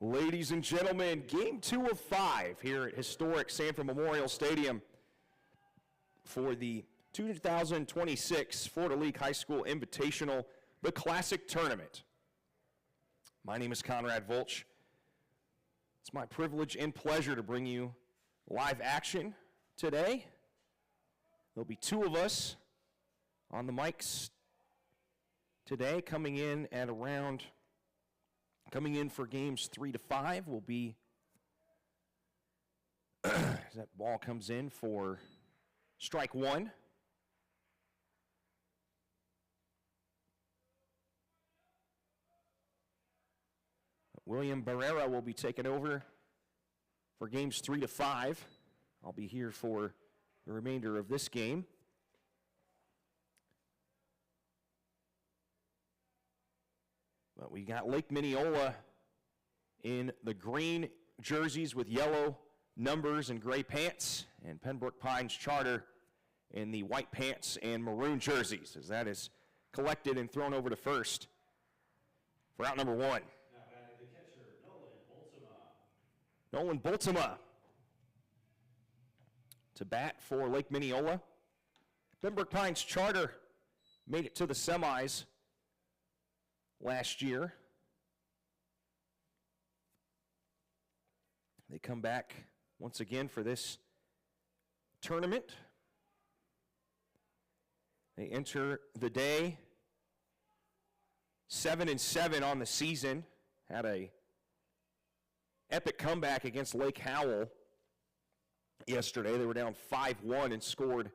Ladies and gentlemen, game 2 of 5 here at historic Sanford Memorial Stadium for the 2026 Florida League High School Invitational, the Classic Tournament. My name is Conrad Volch. It's my privilege and pleasure to bring you live action today. There'll be 2 of us on the mics today, coming in for games 3 to 5 will be, as that ball comes in for strike 1. William Barrera will be taking over for games 3 to 5. I'll be here for the remainder of this game. But we got Lake Minneola in the green jerseys with yellow numbers and gray pants, and Pembroke Pines Charter in the white pants and maroon jerseys, as that is collected and thrown over to first for out number 1. Now batting the catcher, Nolan Boltema to bat for Lake Minneola. Pembroke Pines Charter made it to the semis last year. They come back once again for this tournament. They enter the day 7-7 on the season. Had a epic comeback against Lake Howell yesterday. They were down 5-1 and scored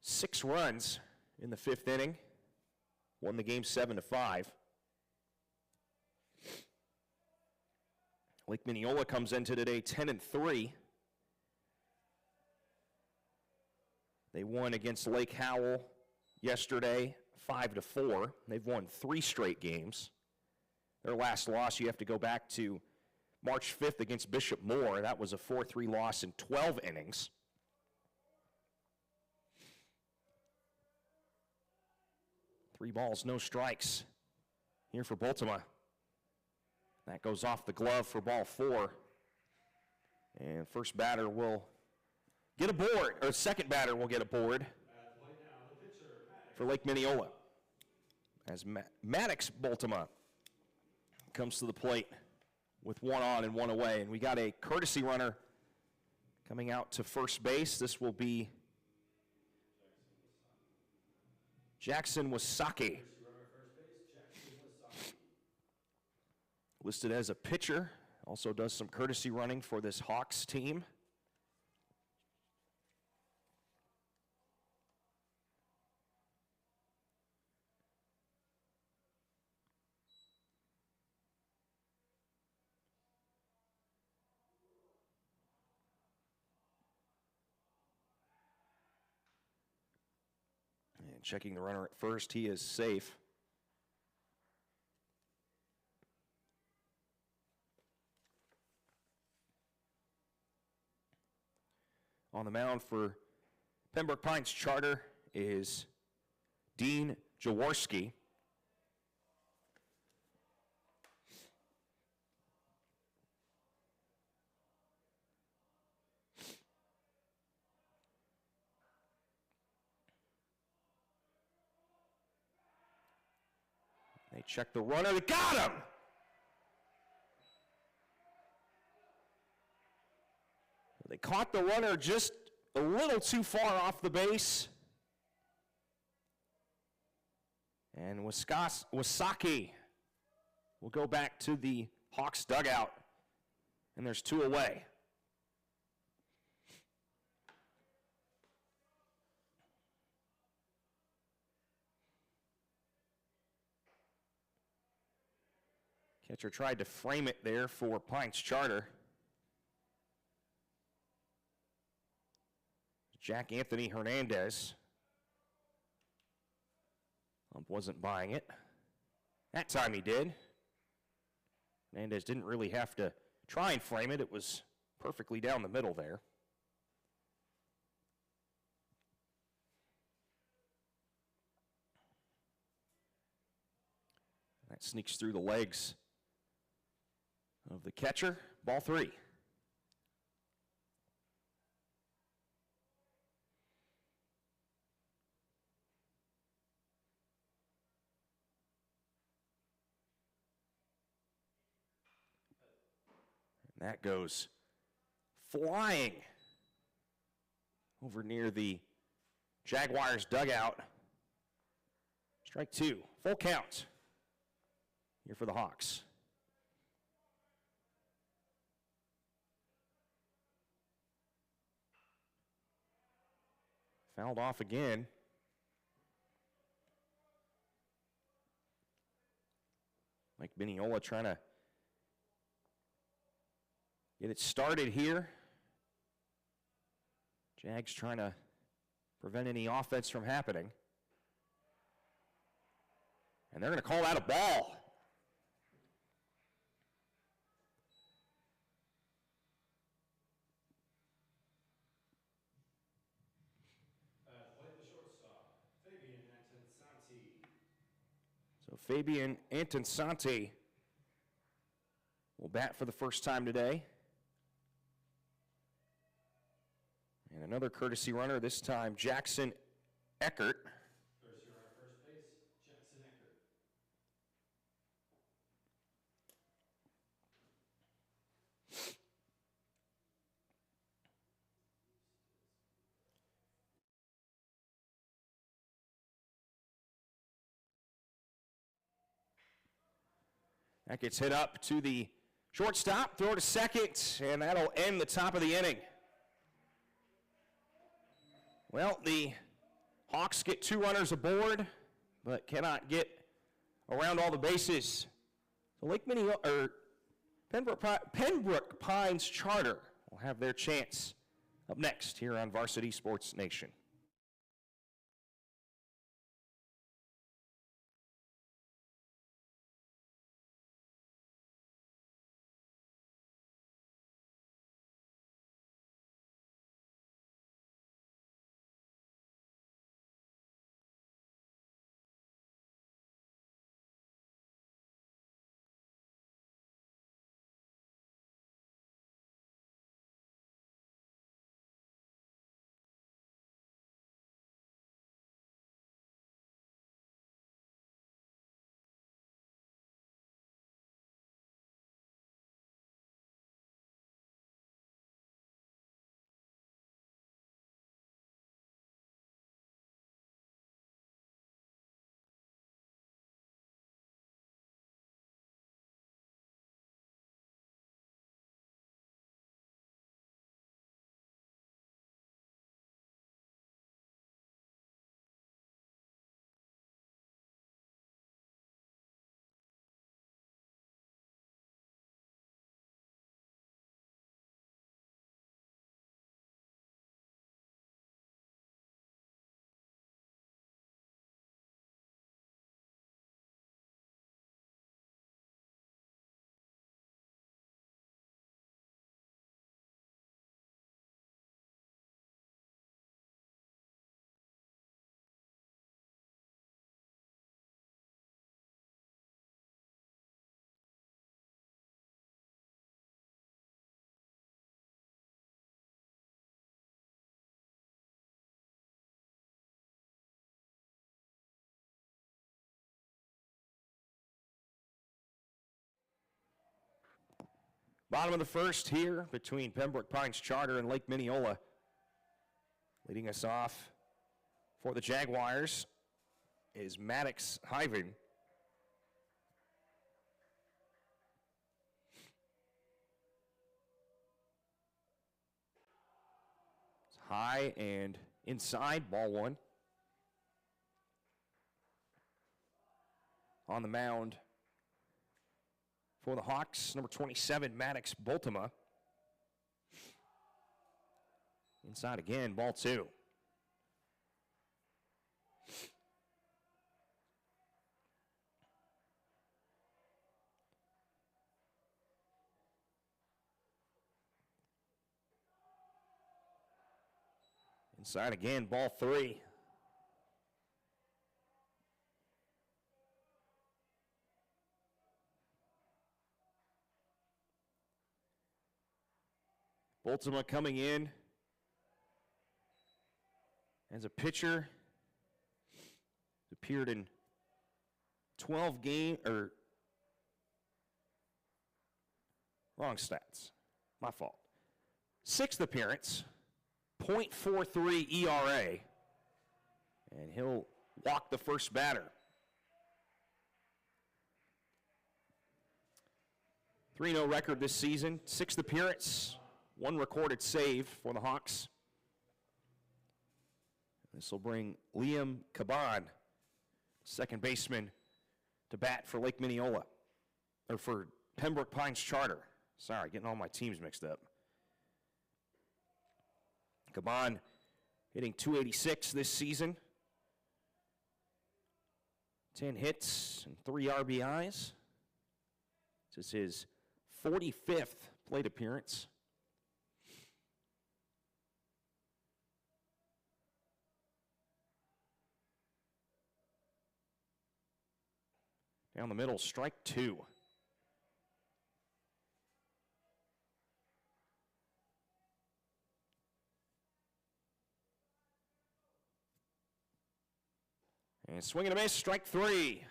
6 runs in the 5th inning. Won the game 7-5. Lake Minneola comes into today 10-3. They won against Lake Howell yesterday 5-4. They've won 3 straight games. Their last loss, you have to go back to March 5th against Bishop Moore. That was a 4-3 loss in 12 innings. Three balls, no strikes here for Boltema. That goes off the glove for ball 4. And first batter will get aboard, or second batter will get aboard for Lake Minneola. As Maddox Boltema comes to the plate with 1 on and 1 away. And we got a courtesy runner coming out to first base. This will be Jackson Wasaki, listed as a pitcher, also does some courtesy running for this Hawks team. And checking the runner at first, he is safe. On the mound for Pembroke Pines Charter is Dean Jaworski. They check the runner, they got him! They caught the runner just a little too far off the base. And Wasaki will go back to the Hawks dugout. And there's 2 away. Catcher tried to frame it there for Pines Charter. Jack Anthony Hernandez wasn't buying it. That time he did. Hernandez didn't really have to try and frame it. It was perfectly down the middle there. That sneaks through the legs of the catcher. Ball 3. And that goes flying over near the Jaguars dugout. Strike 2. Full count here for the Hawks. Fouled off again. Like Minneola trying to get it started here. Jags trying to prevent any offense from happening. And they're going to call that a ball. Play the shortstop, Fabian Antonsanti. So Fabian Antonsanti will bat for the first time today. And another courtesy runner, this time Jackson Eckert. Courtesy runner, first base, Jackson Eckert. That gets hit up to the shortstop, throw to second, and that'll end the top of the inning. Well, the Hawks get 2 runners aboard, but cannot get around all the bases. So Lake Minneola, or Pembroke Pines Charter will have their chance up next here on Varsity Sports Nation. Bottom of the first here between Pembroke Pines Charter and Lake Minneola. Leading us off for the Jaguars is Maddox Hyven. It's high and inside, ball 1. On the mound for the Hawks, number 27, Maddox Boltema. Inside again, ball 2. Inside again, ball 3. Boltima coming in as a pitcher. Appeared in 12 games, or wrong stats, my fault. 6th appearance, .43 ERA, and he'll walk the first batter. 3-0 record this season, 6th appearance, 1 recorded save for the Hawks. This will bring Liam Caban, second baseman, to bat for Lake Minneola, or for Pembroke Pines Charter. Sorry, getting all my teams mixed up. Caban hitting .286 this season. 10 hits and 3 RBIs. This is his 45th plate appearance. Down the middle, strike 2. And swing and a miss, strike 3.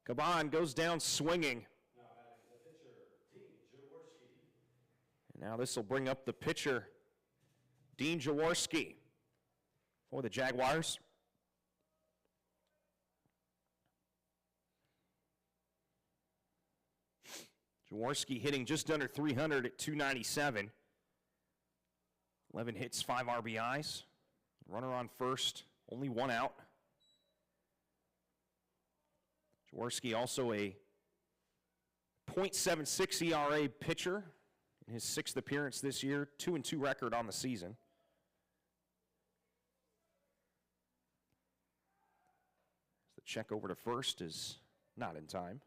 Caban goes down swinging. Now batting the pitcher, Dean Jaworski. And now this will bring up the pitcher, Dean Jaworski, for the Jaguars. Jaworski hitting just under 300 at .297. 11 hits, 5 RBIs. Runner on first, only 1 out. Jaworski also a .76 ERA pitcher in his 6th appearance this year, 2-2 record on the season. The check over to first is not in time.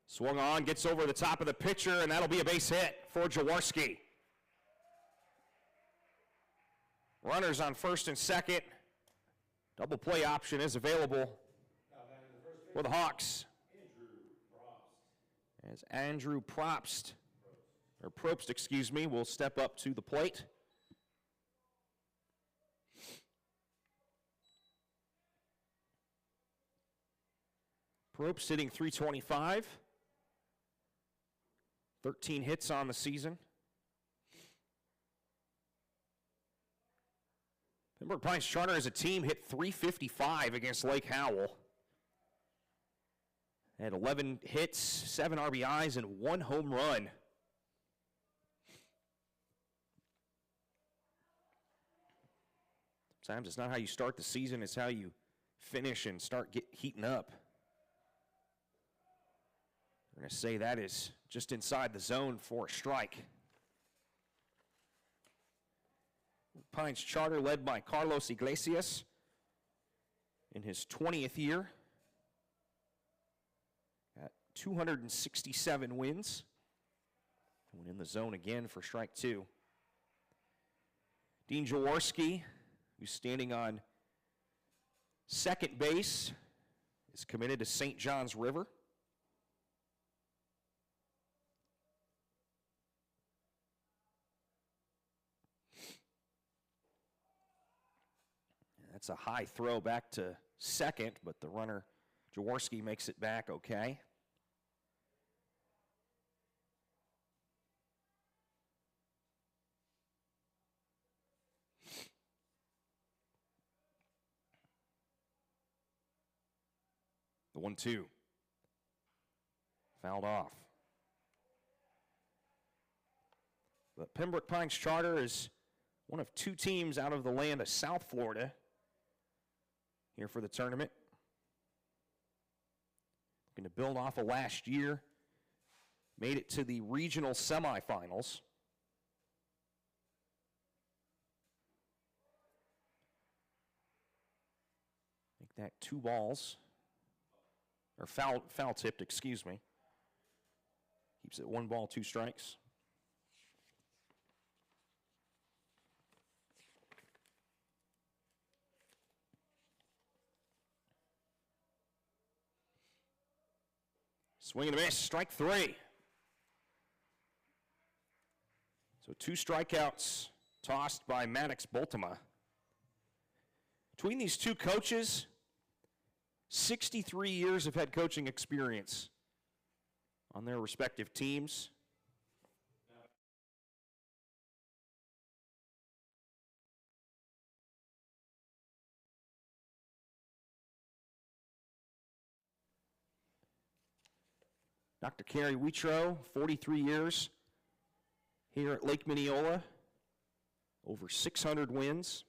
Swung on, gets over the top of the pitcher, and that'll be a base hit for Jaworski. Runners on first and second. Double play option is available for the Hawks. As Andrew Probst, excuse me, will step up to the plate. Probst hitting .325. 13 hits on the season. Pembroke Pines Charter as a team hit .355 against Lake Howell. Had 11 hits, 7 RBIs, and 1 home run. Sometimes it's not how you start the season, it's how you finish and start heating up. We're going to say that is just inside the zone for a strike. Pines Charter led by Carlos Iglesias in his 20th year. Got 267 wins. Went in the zone again for strike 2. Dean Jaworski, who's standing on second base, is committed to St. John's River. That's a high throw back to second, but the runner, Jaworski, makes it back okay. The 1-2. Fouled off. The Pembroke Pines Charter is one of 2 teams out of the land of South Florida here for the tournament. Looking to build off of last year. Made it to the regional semifinals. Make that 2 balls. Or foul tipped, excuse me. Keeps it 1 ball, 2 strikes. Swing and a miss, strike 3. So 2 strikeouts tossed by Maddox Bultema. Between these two coaches, 63 years of head coaching experience on their respective teams. Dr. Kerry Witro, 43 years here at Lake Minneola, over 600 wins.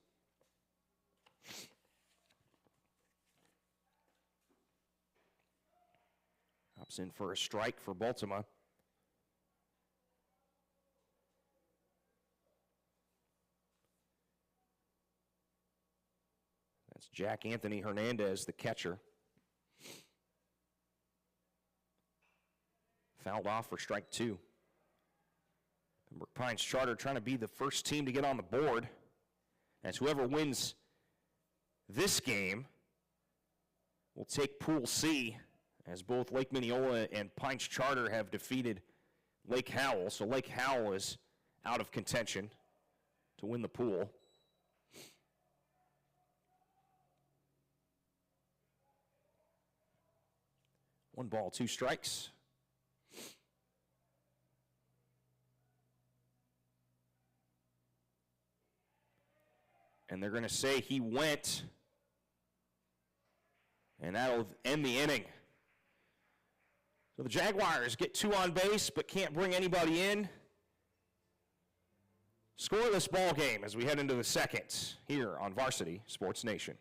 Hops in for a strike for Bultema. That's Jack Anthony Hernandez, the catcher. Fouled off for strike 2. Pembroke Pines Charter trying to be the first team to get on the board, as whoever wins this game will take Pool C, as both Lake Minneola and Pines Charter have defeated Lake Howell. So Lake Howell is out of contention to win the pool. One ball, 2 strikes. And they're going to say he went, and that'll end the inning. So the Jaguars get 2 on base, but can't bring anybody in. Scoreless ball game as we head into the second here on Varsity Sports Nation.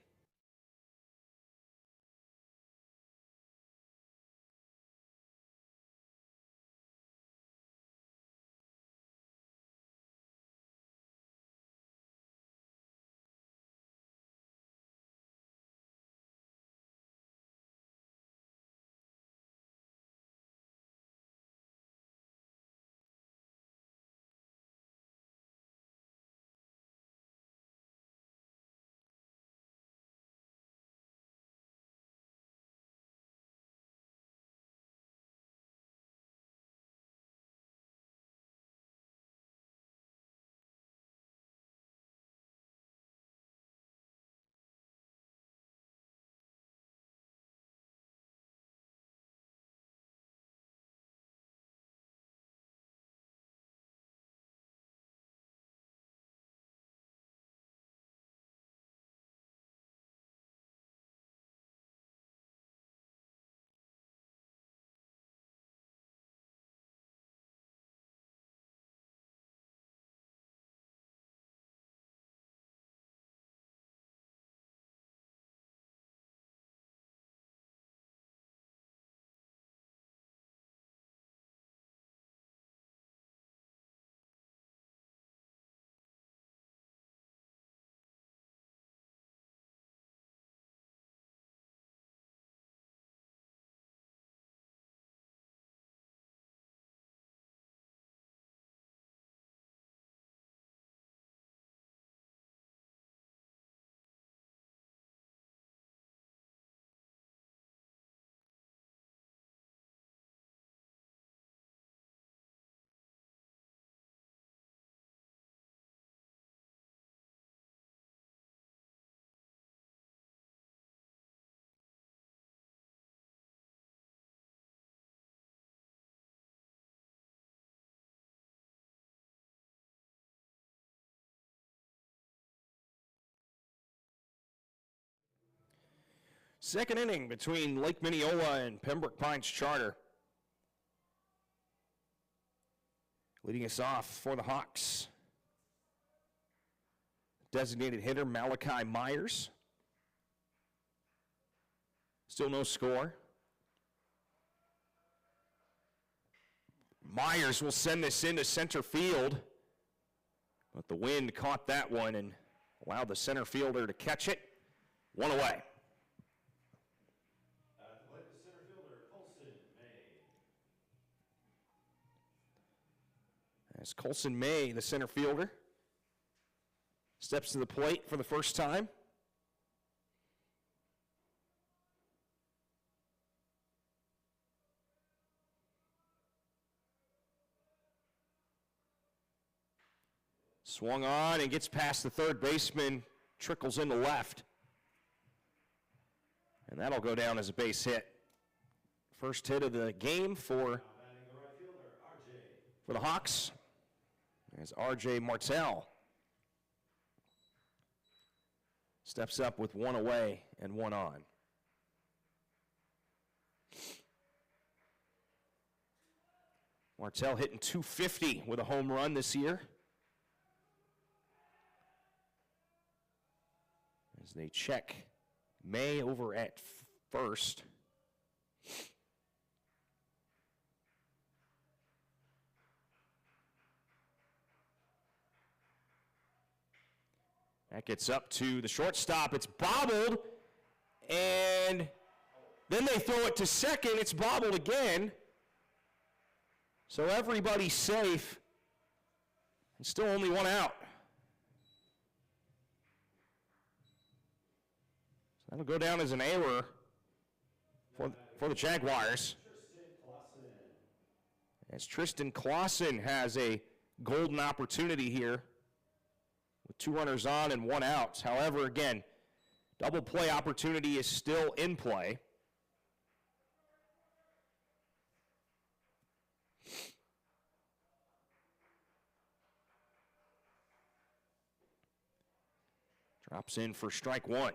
Second inning between Lake Minneola and Pembroke Pines Charter. Leading us off for the Hawks, designated hitter Malachi Myers. Still no score. Myers will send this into center field, but the wind caught that one and allowed the center fielder to catch it. 1 away. At the plate, the center fielder, Colson May. As Colson May, the center fielder, steps to the plate for the first time. Swung on and gets past the third baseman, trickles into left. And that'll go down as a base hit. First hit of the game for the Hawks as R.J. Martell steps up with one away and one on. Martell hitting .250 with a home run this year. As they check May over at first. That gets up to the shortstop. It's bobbled, and then they throw it to second. It's bobbled again. So everybody's safe, and still only one out. So that'll go down as an error for the Jaguars. As Tristan Clausen has a golden opportunity here with 2 runners on and 1 out. However, again, double play opportunity is still in play. Drops in for strike one.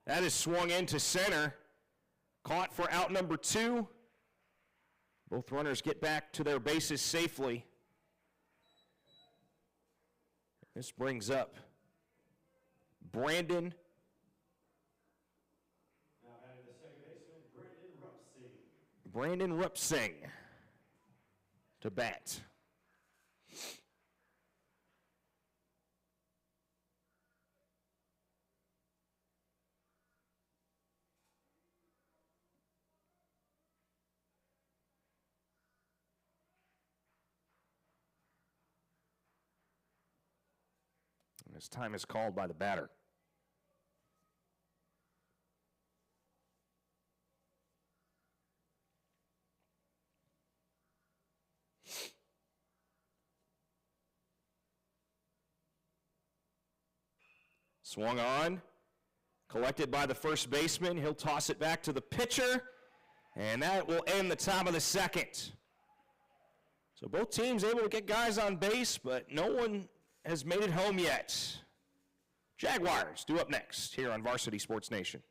That is swung into center. Caught for out number 2. Both runners get back to their bases safely. This brings up Brandon. Now batting the second baseman, Brandon Rupsing to bat. His time is called by the batter. Swung on, collected by the first baseman. He'll toss it back to the pitcher, and that will end the top of the second. So both teams able to get guys on base, but no one has made it home yet. Jaguars due up next here on Varsity Sports Nation.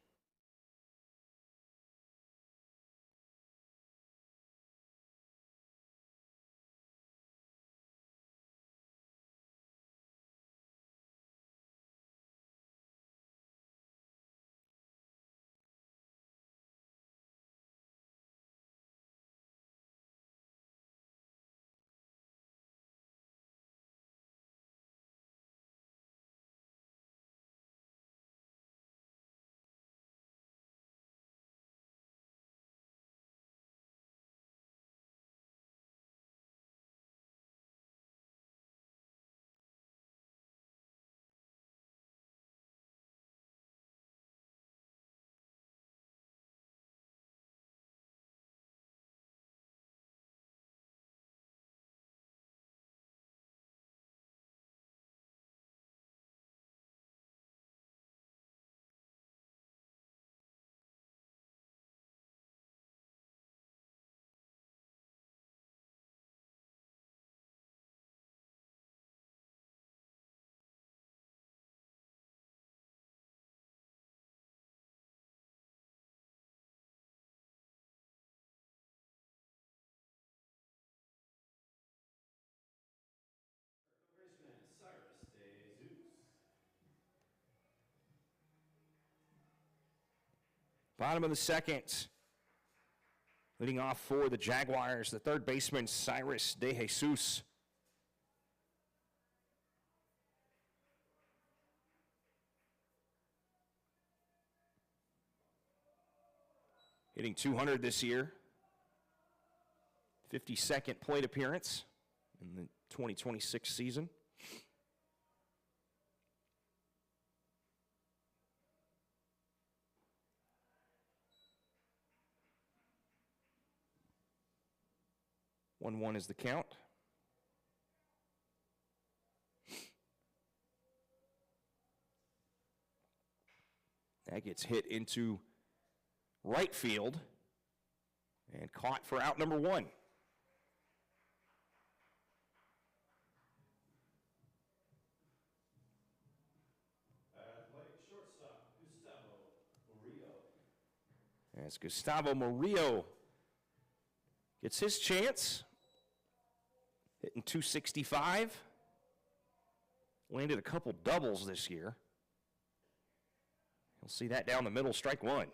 Bottom of the second. Leading off for the Jaguars, the third baseman, Cyrus De Jesus. Hitting .200 this year. 52nd plate appearance in the 2026 season. 1-1 is the count. That gets hit into right field and caught for out number 1. Athletic shortstop, Gustavo Murillo. As Gustavo Murillo gets his chance, hitting .265. Landed a couple doubles this year. You'll see that down the middle, strike 1.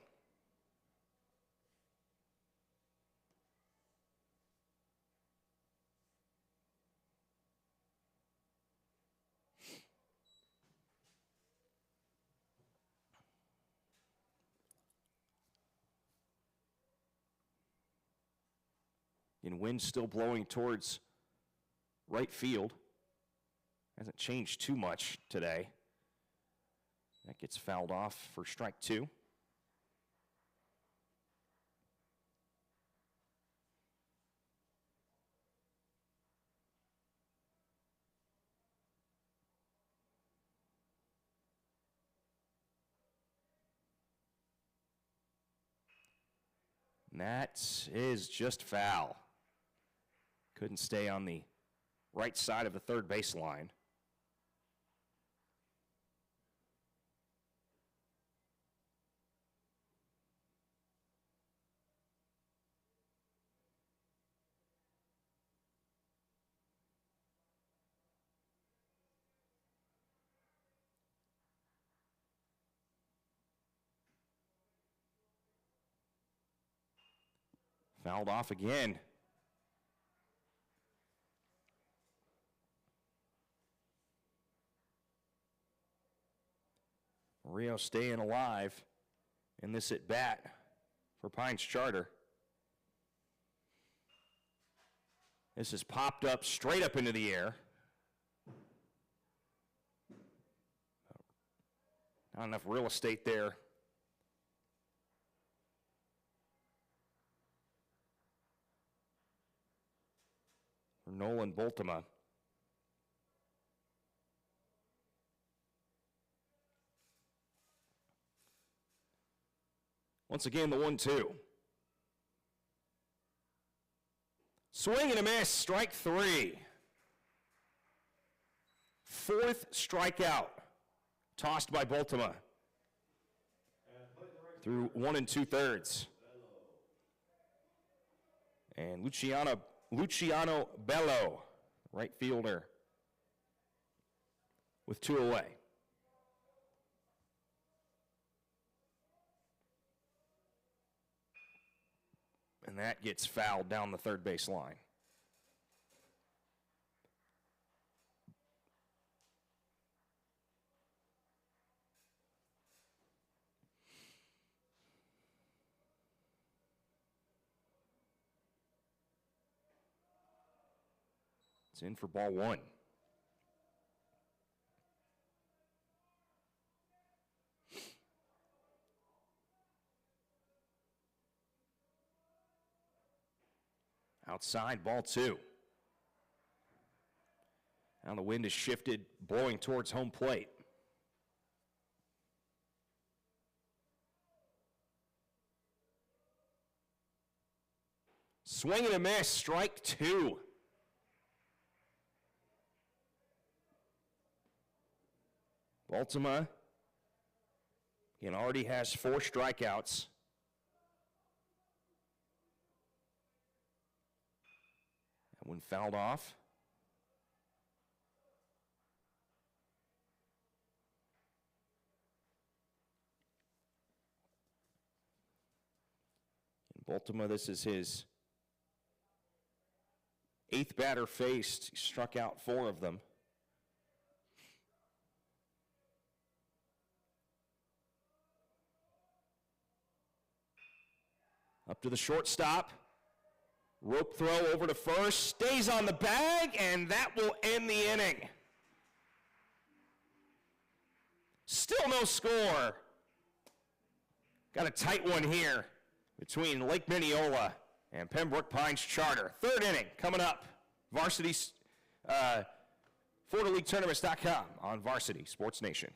And wind still blowing towards right field. Hasn't changed too much today. That gets fouled off for strike 2. And that is just foul. Couldn't stay on the right side of the third baseline. Fouled off again. Murillo staying alive in this at bat for Pines Charter. This is popped up straight up into the air. Not enough real estate there. For Nolan Boltema. Once again, the 1-2. Swing and a miss, strike 3. Fourth strikeout, tossed by Boltema. Through 1 2/3. And Luciano Bello, right fielder, with 2 away. And that gets fouled down the third base line. It's in for ball 1. Outside, ball 2. Now the wind is shifted, blowing towards home plate. Swing and a miss, strike 2. Boltema, again, already has 4 strikeouts. That one fouled off. And Boltema, this is his 8th batter faced. He struck out 4 of them. Up to the shortstop. Rope throw over to first. Stays on the bag, and that will end the inning. Still no score. Got a tight one here between Lake Minneola And Pembroke Pines Charter. Third inning coming up. Varsity, FloridaLeagueTournaments.com on Varsity Sports Nation.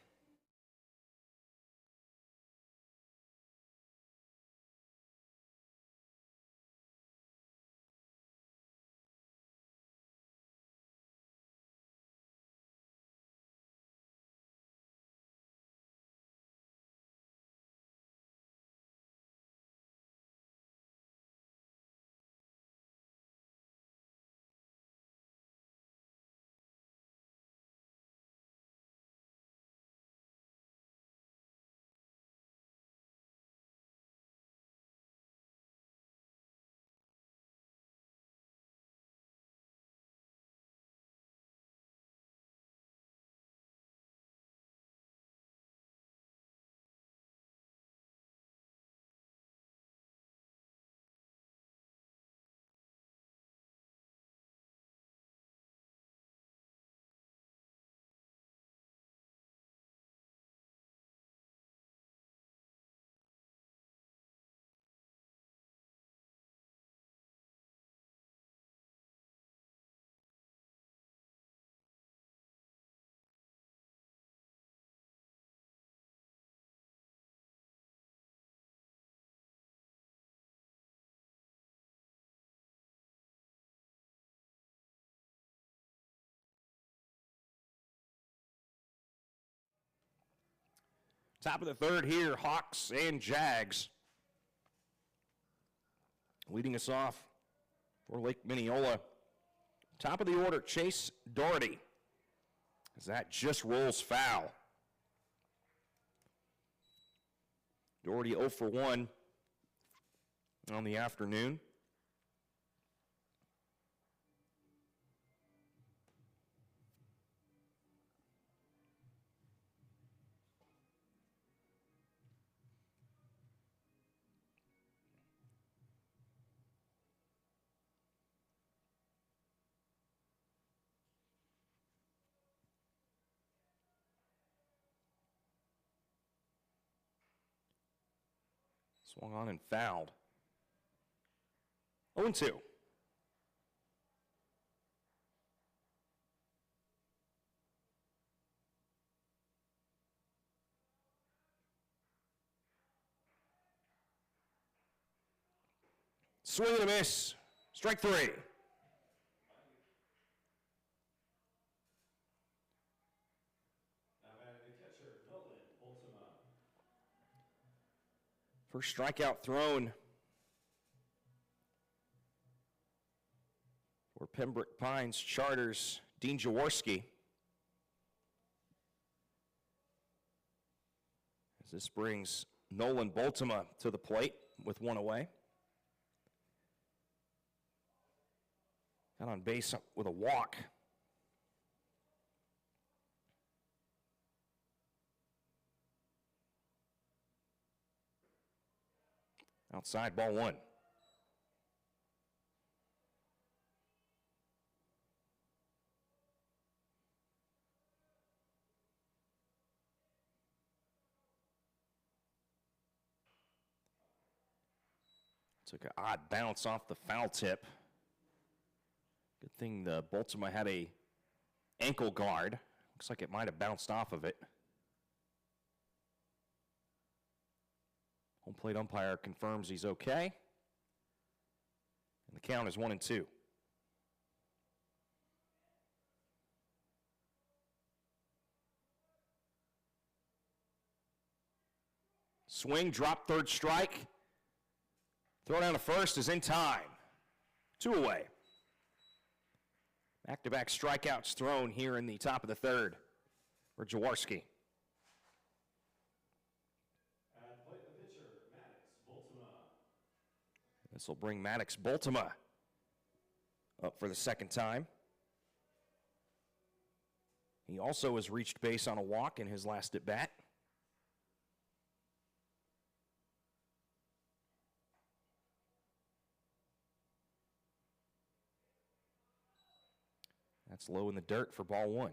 Top of the third here, Hawks and Jags. Leading us off for Lake Minneola. Top of the order, Chase Doherty. As that just rolls foul. Doherty 0 for 1 on the afternoon. Swung on and fouled. 0-2. Swing and a miss. Strike three. Now batting the catcher, Nolan Ultima. First strikeout thrown for Pembroke Pines Charters, Dean Jaworski. As this brings Nolan Ultima to the plate with one away. Got on base with a walk. Outside, ball one. Took an odd bounce off the foul tip. Good thing the Baltimore had a ankle guard. Looks like it might have bounced off of it. Home plate umpire confirms he's okay. And the count is 1-2. Swing, drop, third strike. Throw down to first is in time. 2 away. Back-to-back strikeouts thrown here in the top of the third for Jaworski. At plate the pitcher, Maddox Ultima. This will bring Maddox Ultima up for the second time. He also has reached base on a walk in his last at-bat. That's low in the dirt for ball one.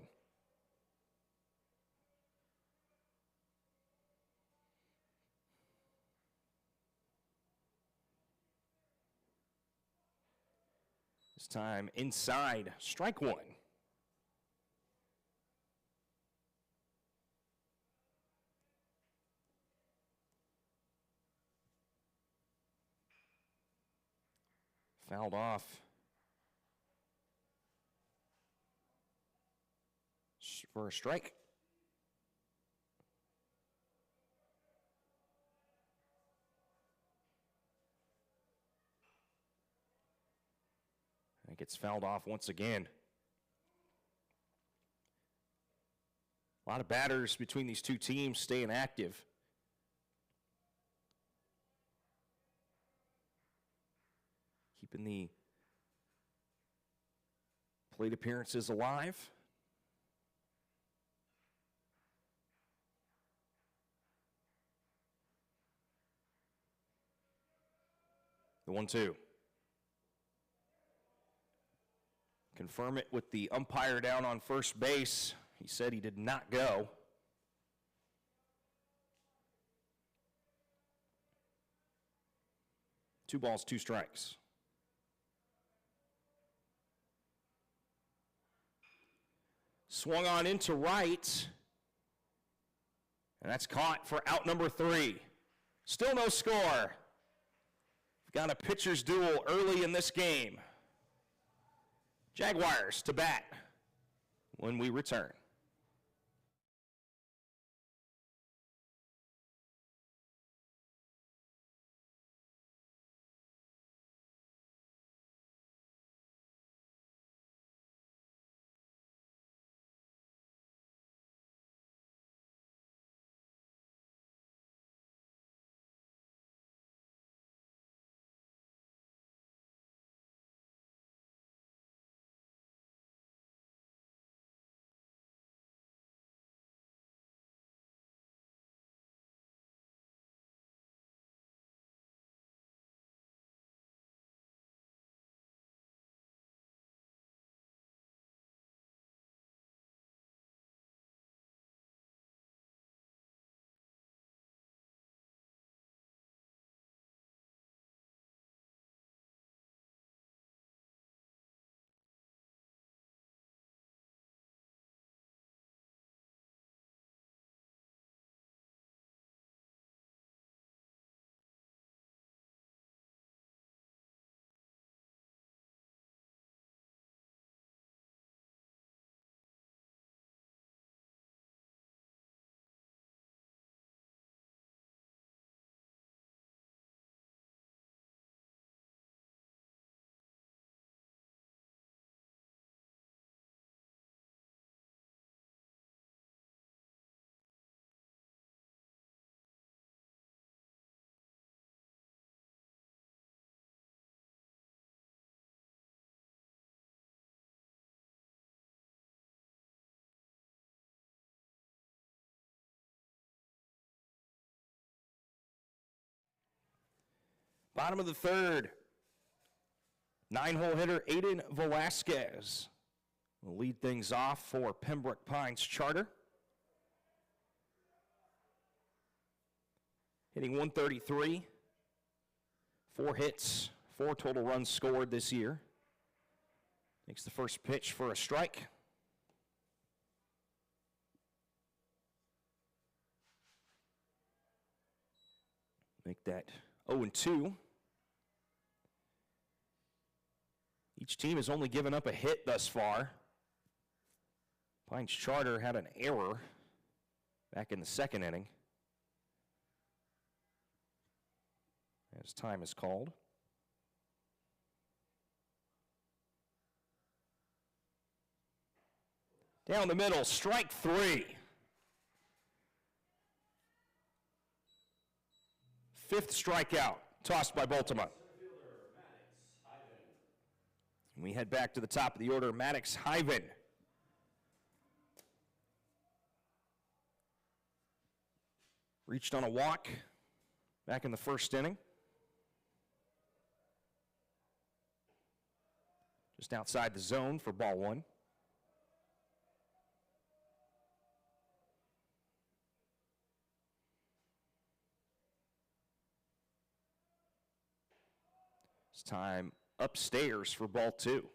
This time inside, strike one. Fouled off. For a strike. It gets fouled off once again. A lot of batters between these two teams staying active. Keeping the plate appearances alive. The 1-2. Confirm it with the umpire down on first base. He said he did not go. Two balls, two strikes. Swung on into right. And that's caught for out number 3. Still no score. We've got a pitcher's duel early in this game. Jaguars to bat when we return. Bottom of the third. 9-hole hitter Aiden Velasquez will lead things off for Pembroke Pines Charter. Hitting 133. 4 hits, 4 total runs scored this year. Takes the first pitch for a strike. Make that 0-2. Each team has only given up a hit thus far. Pines Charter had an error back in the second inning. As time is called. Down the middle, strike 3. 5th strikeout, tossed by Baltimore. We head back to the top of the order, Maddox Hyven. Reached on a walk back in the first inning. Just outside the zone for ball 1. This time upstairs for ball 2.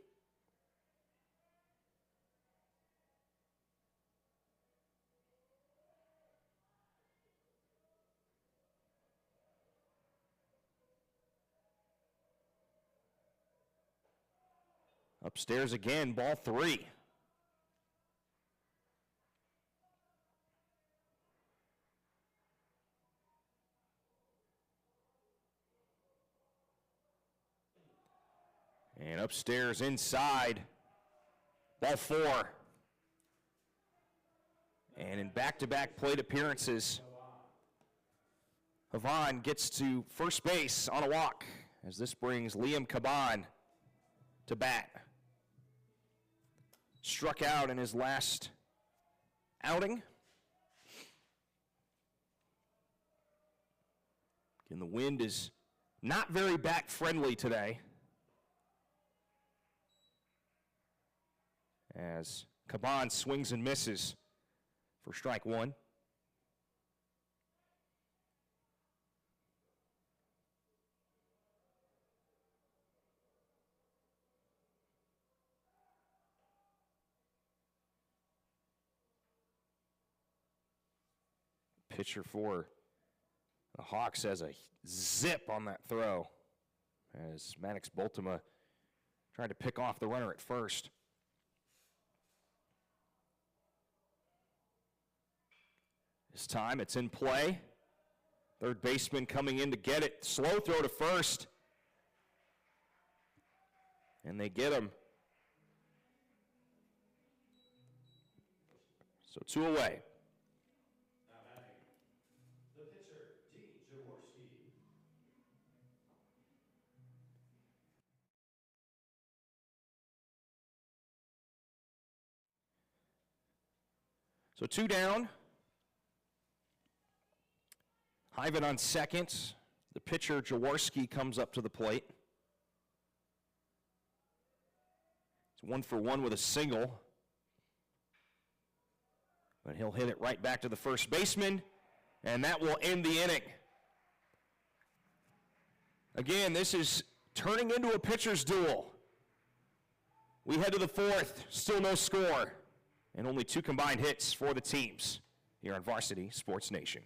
Upstairs again, ball 3. And upstairs inside, ball 4. And in back-to-back plate appearances, Havon gets to first base on a walk as this brings Liam Caban to bat. Struck out in his last outing. And the wind is not very bat-friendly today, as Caban swings and misses for strike 1. Pitcher for the Hawks has a zip on that throw as Maddox Bultema tried to pick off the runner at first. This time it's in play. Third baseman coming in to get it. Slow throw to first. And they get him. So 2 away. So 2 down. Hyven on second. The pitcher, Jaworski, comes up to the plate. It's 1 for 1 with a single. But he'll hit it right back to the first baseman, and that will end the inning. Again, this is turning into a pitcher's duel. We head to the 4th, still no score, and only 2 combined hits for the teams here on Varsity Sports Nation.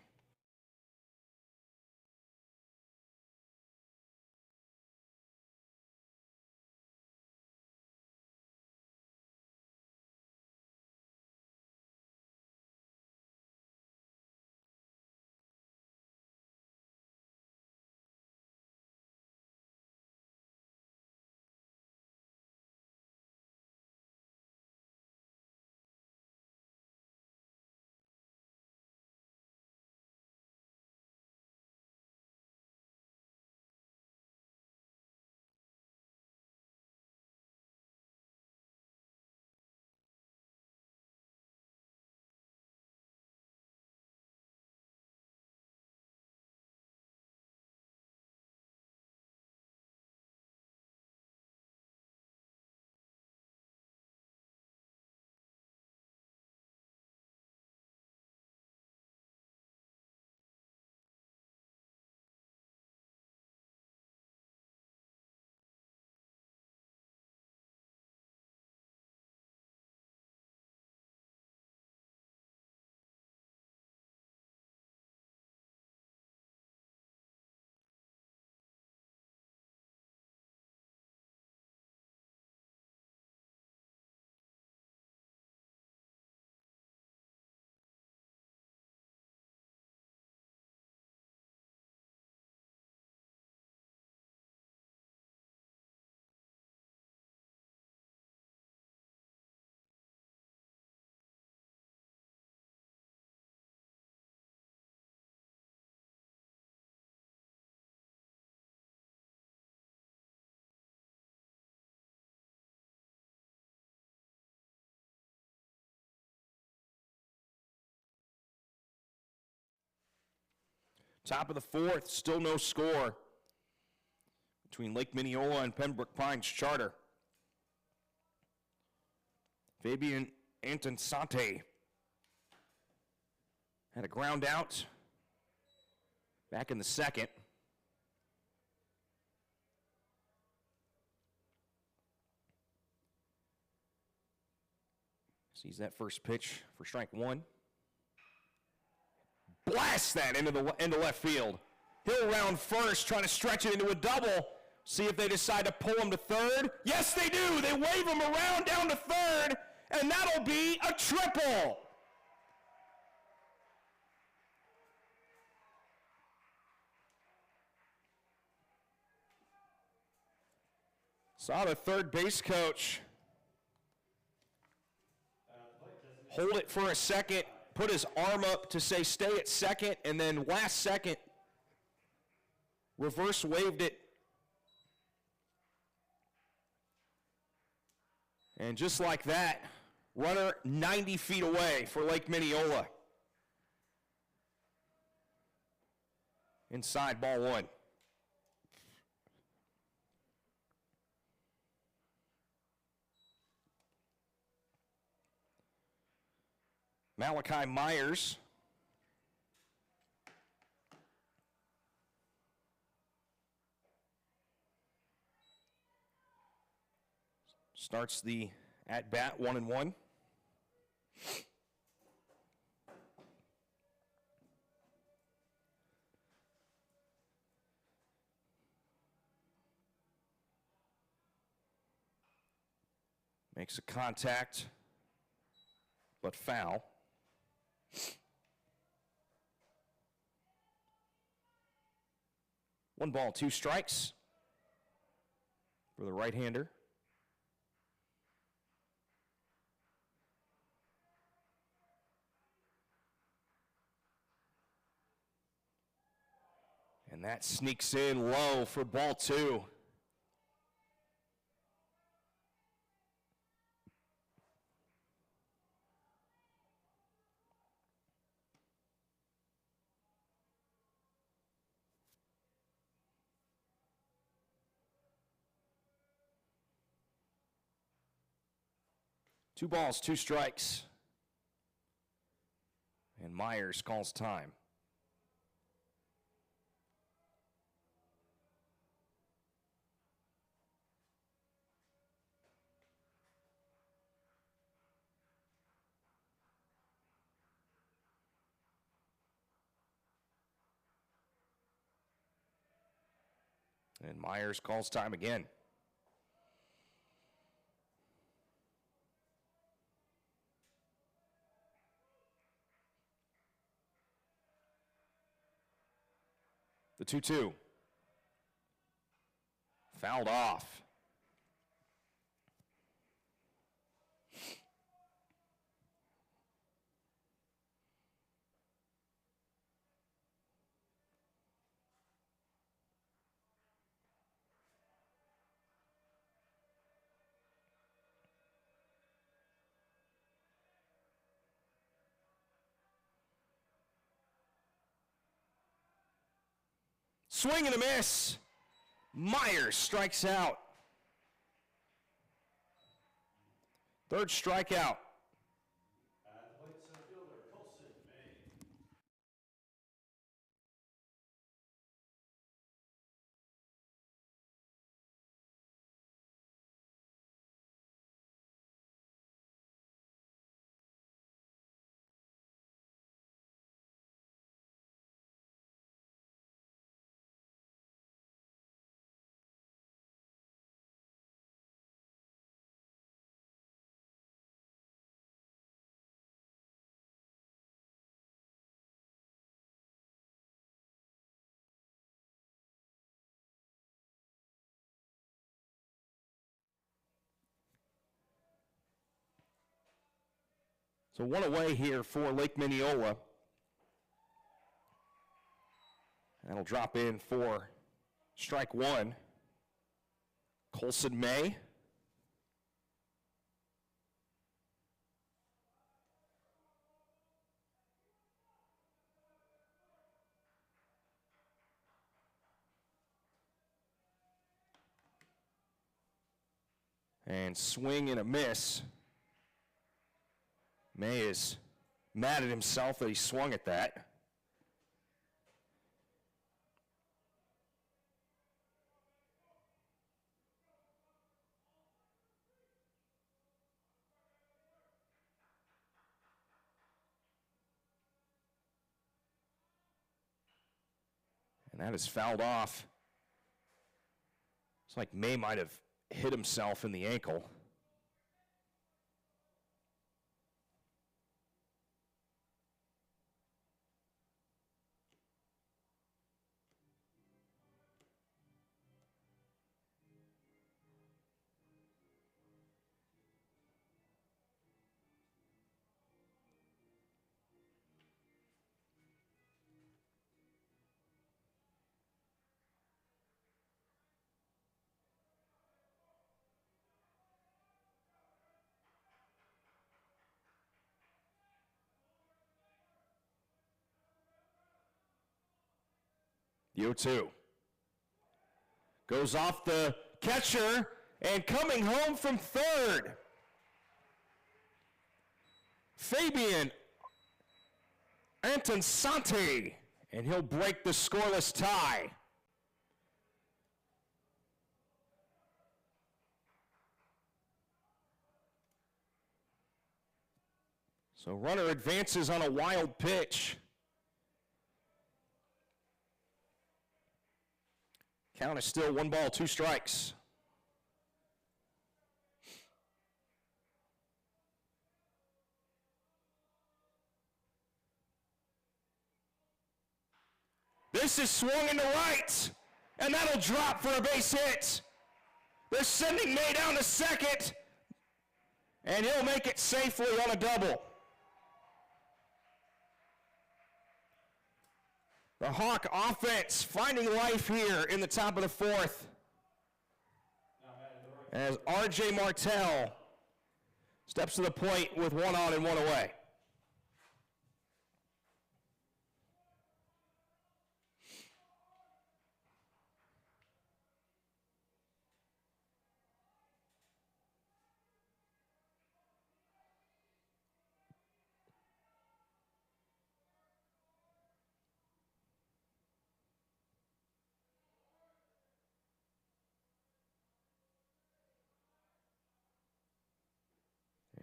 Top of the 4th, still no score between Lake Minneola and Pembroke Pines Charter. Fabian Antonsante had a ground out back in the 2nd. Sees that first pitch for strike one. Blasts that into left field. He'll round first, trying to stretch it into a double. See if they decide to pull him to third. Yes, they do. They wave him around down to third, and that'll be a triple. Saw the third base coach hold it for a second, put his arm up to say stay at second, and then last second, reverse waved it. And just like that, runner 90 feet away for Lake Minneola. Inside, ball one. Malachi Myers starts the at-bat 1-1. Makes a contact, but foul. One ball, two strikes for the right-hander. And that sneaks in low for ball two. Two balls, two strikes. And Myers calls time. And Myers calls time again. The 2-2. Fouled off. Swing and a miss. Myers strikes out. Third strikeout. At the plate, center fielder, Colson May. So one away here for Lake Minneola. That'll drop in for strike one. Colson May. And swing and a miss. May is mad at himself that he swung at that. And that is fouled off. It's like May might have hit himself in the ankle. The 0-2. Goes off the catcher and coming home from third. Fabian Antonsante, and he'll break the scoreless tie. So runner advances on a wild pitch. Count is still 1 ball, 2 strikes. This is swung into right, and that'll drop for a base hit. They're sending May down to second, and he'll make it safely on a double. The Hawk offense finding life here in the top of the 4th. As R.J. Martell steps to the plate with 1 on and 1 away.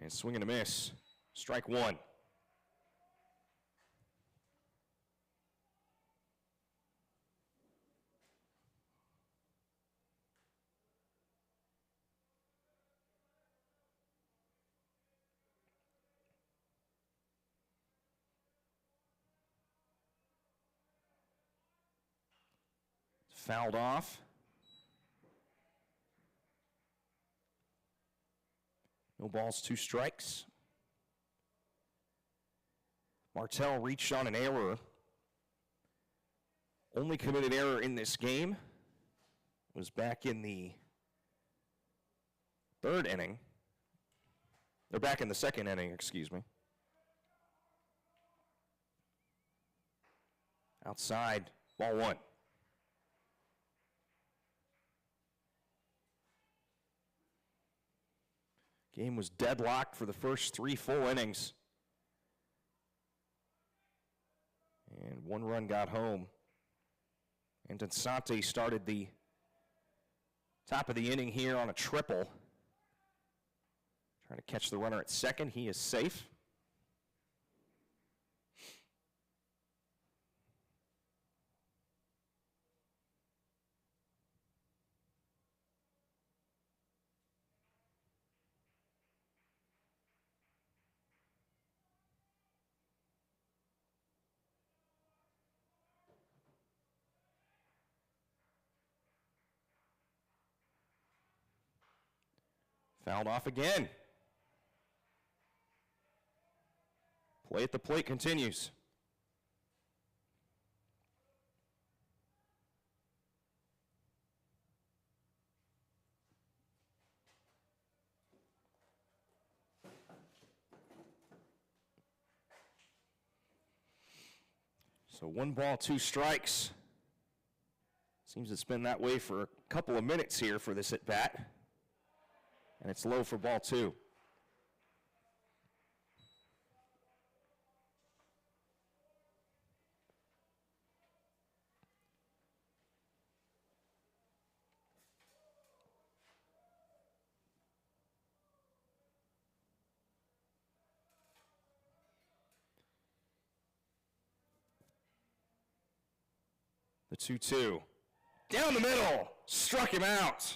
And swing and a miss. Strike 1. Fouled off. No balls, 2 strikes. Martell reached on an error. Only committed error in this game was back in the 3rd inning. They're back in the 2nd inning, excuse me. Outside, ball 1. Game was deadlocked for the first 3 full innings. And 1 run got home. And Antonsante started the top of the inning here on a triple. Trying to catch the runner at second. He is safe. Fouled off again. Play at the plate continues. So 1 ball, 2 strikes. Seems it's been that way for a couple of minutes here for this at bat. And it's low for ball 2. The 2-2. Down the middle, struck him out.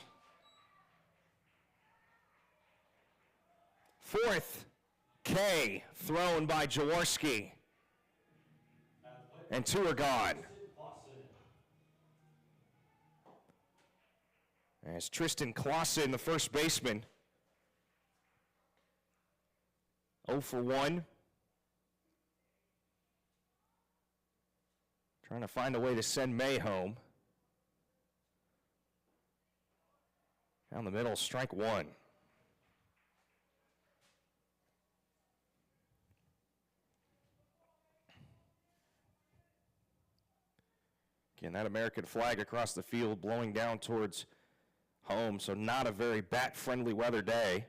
Fourth K thrown by Jaworski. And two are gone. As Tristan Clausen, the first baseman, 0 for 1. Trying to find a way to send May home. Down the middle, strike one. Again, that American flag across the field blowing down towards home, so not a very bat-friendly weather day.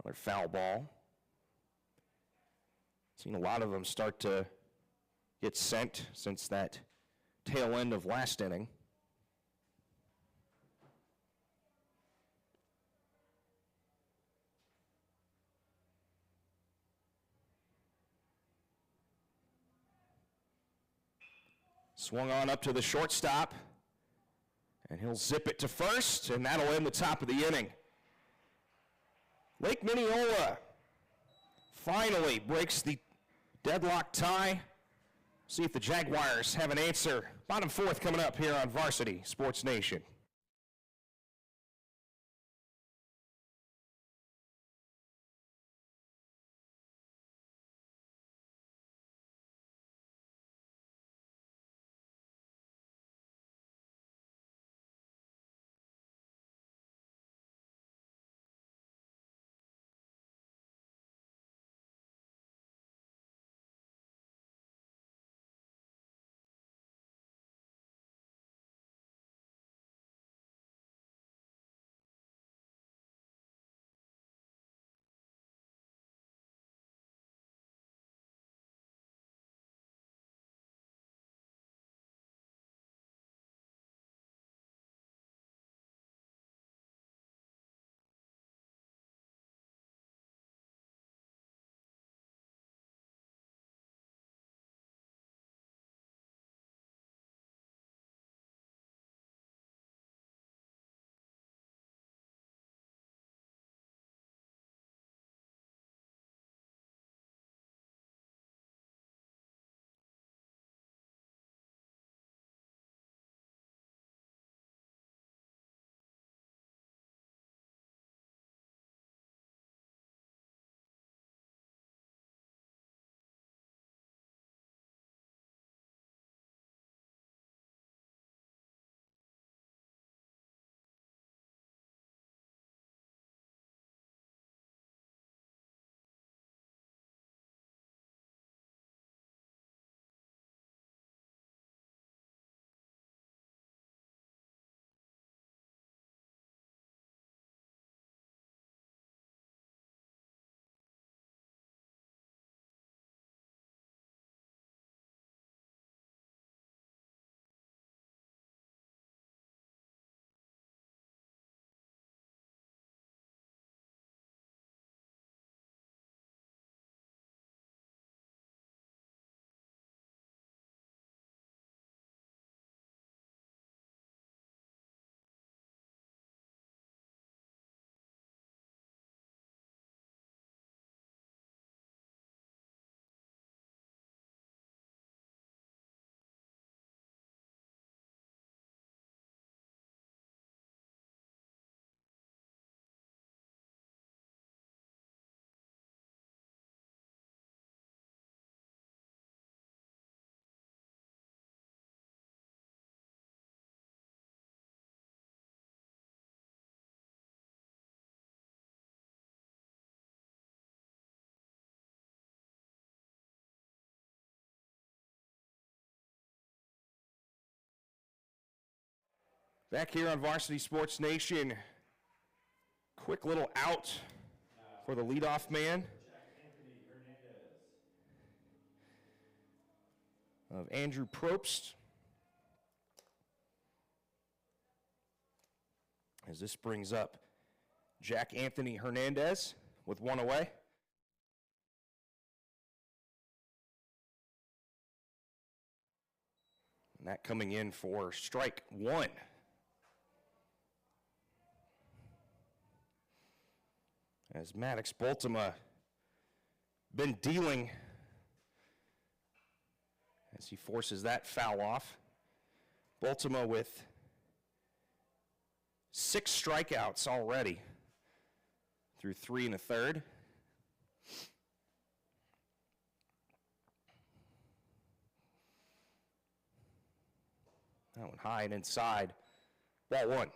Another foul ball. Seen a lot of them start to get sent since that tail end of last inning. Swung on up to the shortstop, and he'll zip it to first, and that'll end the top of the inning. Lake Minneola finally breaks the deadlock tie. See if the Jaguars have an answer. Bottom fourth coming up here on Varsity Sports Nation. Back here on Varsity Sports Nation, quick little out for the leadoff man of Andrew Probst. As this brings up Jack Anthony Hernandez with one away. That coming in for strike one. As Maddox Boltema been dealing as he forces that foul off. Boltema with 6 strikeouts already through 3 1/3. That one high and inside. Ball 1.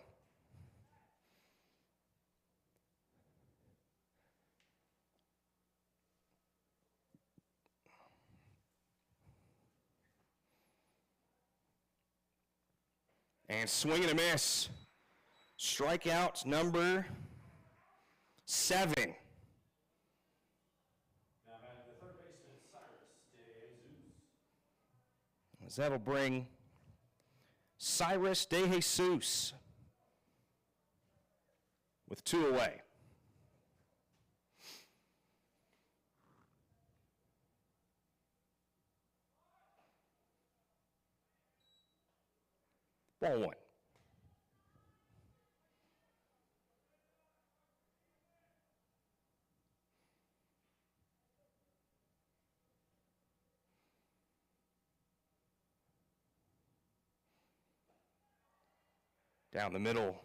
And swing and a miss. Strikeout number 7. Now batting the third baseman, Cyrus DeJesus. As that'll bring Cyrus DeJesus with 2 away. Ball 1. Down the middle.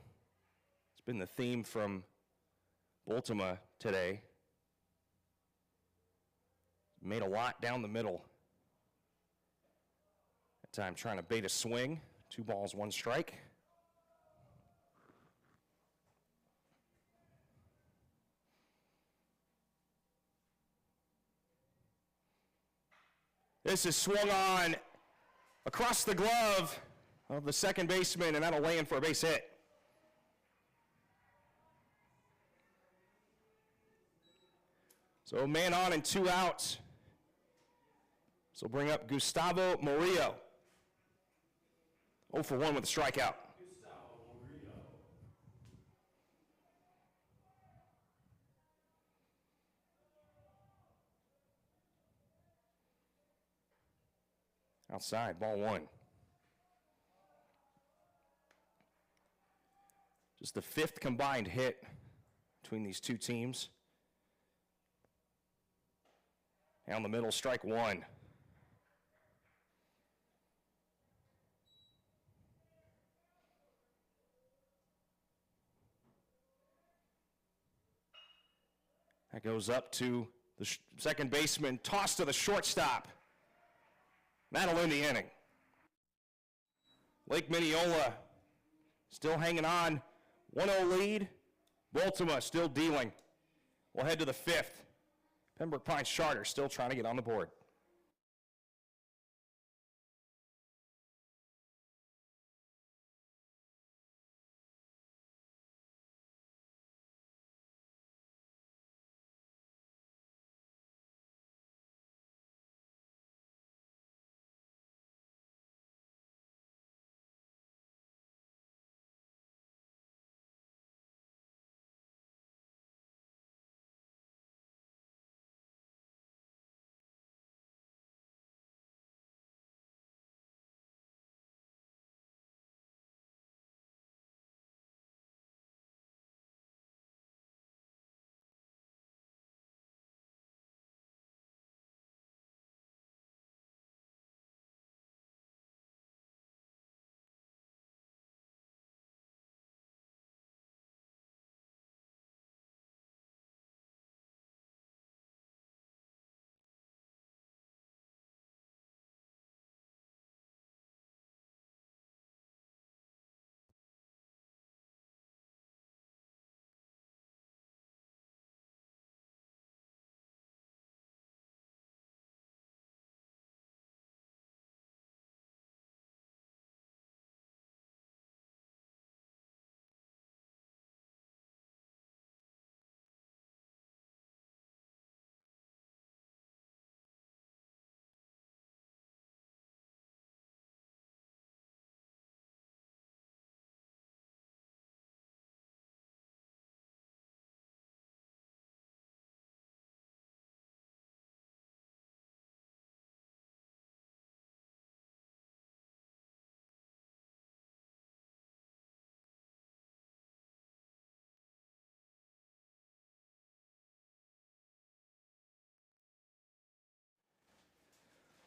It's been the theme from Boltema today. Made a lot down the middle. That time trying to bait a swing. 2 balls, 1 strike. This is swung on across the glove of the second baseman, and that'll lay in for a base hit. So man on and 2 outs. So bring up Gustavo Murillo. 0 for 1 with a strikeout. Gustavo Murillo. Outside, ball 1. Just the 5th combined hit between these two teams. Down the middle, strike 1. That goes up to the second baseman, toss to the shortstop. That'll end the inning. Lake Minneola still hanging on. 1-0 lead. Boltema still dealing. We'll head to the 5th. Pembroke Pines Charter still trying to get on the board.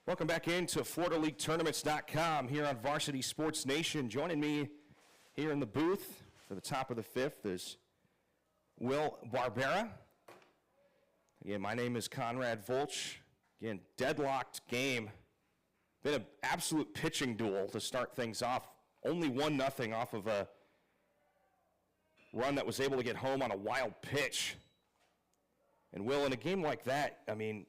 Welcome back into FloridaLeagueTournaments.com here on Varsity Sports Nation. Joining me here in the booth for the top of the fifth is Will Barbera. Again, my name is Conrad Volch. Again, deadlocked game. Been an absolute pitching duel to start things off. Only 1-0 off of a run that was able to get home on a wild pitch. And Will, in a game like that, I mean,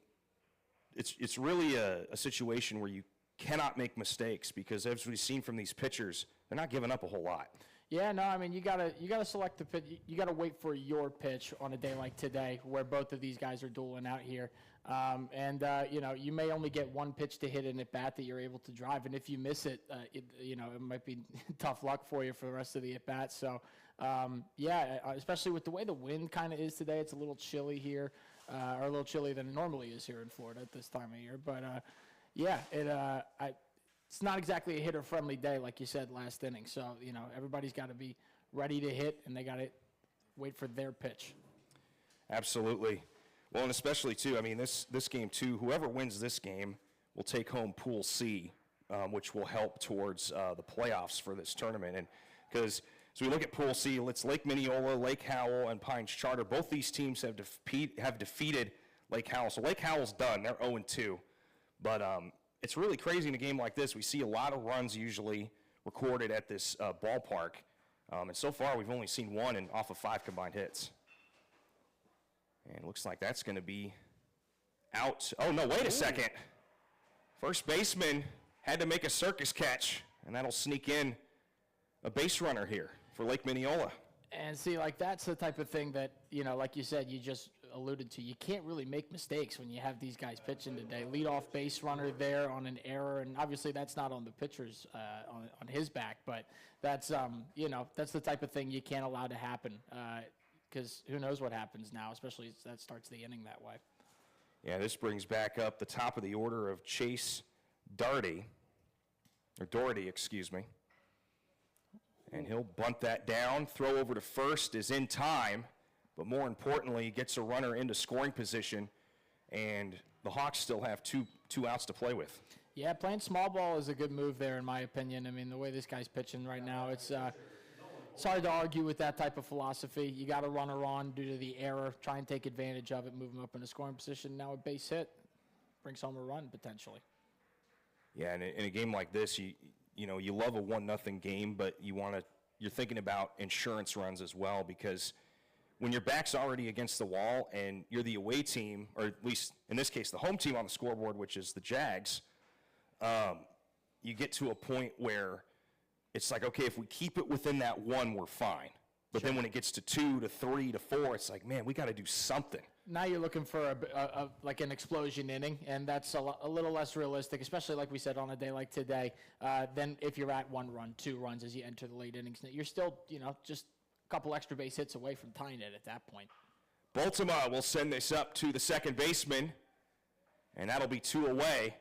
it's really a situation where you cannot make mistakes because, as we've seen from these pitchers, they're not giving up a whole lot. Yeah, no, I mean, you gotta select the pitch. You gotta wait for your pitch on a day like today, where both of these guys are dueling out here. You know, you may only get one pitch to hit in at bat that you're able to drive, and if you miss it, you know, it might be tough luck for you for the rest of the at bat. So, yeah, especially with the way the wind kind of is today, it's a little chilly here. Or a little chillier than it normally is here in Florida at this time of year. But, yeah, it's not exactly a hitter-friendly day, like you said, last inning. So, you know, everybody's got to be ready to hit, and they got to wait for their pitch. Absolutely. Well, and especially, too, I mean, this game, too, whoever wins this game will take home Pool C, which will help towards the playoffs for this tournament. And because – so we look at Pool C, it's Lake Minneola, Lake Howell, and Pines Charter. Both these teams have defeated Lake Howell. So Lake Howell's done. They're 0-2. But it's really crazy in a game like this. We see a lot of runs usually recorded at this ballpark. And so far, we've only seen one and off of 5 combined hits. And it looks like that's going to be out. Oh, no, wait a second. First baseman had to make a circus catch, and that'll sneak in a base runner here for Lake Minneola. And see, like, that's the type of thing that, you know, like you said, you just alluded to. You can't really make mistakes when you have these guys pitching today. Leadoff base runner there on an error, and obviously that's not on the pitcher's, on his back, but that's, you know, that's the type of thing you can't allow to happen because who knows what happens now, especially as that starts the inning that way. Yeah, this brings back up the top of the order of Chase Doherty, excuse me. And he'll bunt that down. Throw over to first is in time, but more importantly, gets a runner into scoring position, and the Hawks still have two outs to play with. Yeah, playing small ball is a good move there, in my opinion. I mean, the way this guy's pitching right now, it's hard to argue with that type of philosophy. You got a runner on due to the error. Try and take advantage of it, move him up in a scoring position. Now a base hit brings home a run potentially. Yeah, and in a game like this, you know, you love a 1-0 game, but you're thinking about insurance runs as well, because when your back's already against the wall and you're the away team, or at least in this case the home team on the scoreboard, which is the Jags, you get to a point where it's like, okay, if we keep it within that 1, we're fine. But then when it gets to 2 to 3 to 4, it's like, man, we got to do something. Now you're looking for like an explosion inning, and that's a little less realistic, especially like we said on a day like today, than if you're at 1 run, 2 runs as you enter the late innings. You're still, you know, just a couple extra base hits away from tying it at that point. Baltimore will send this up to the second baseman, and that'll be 2 away,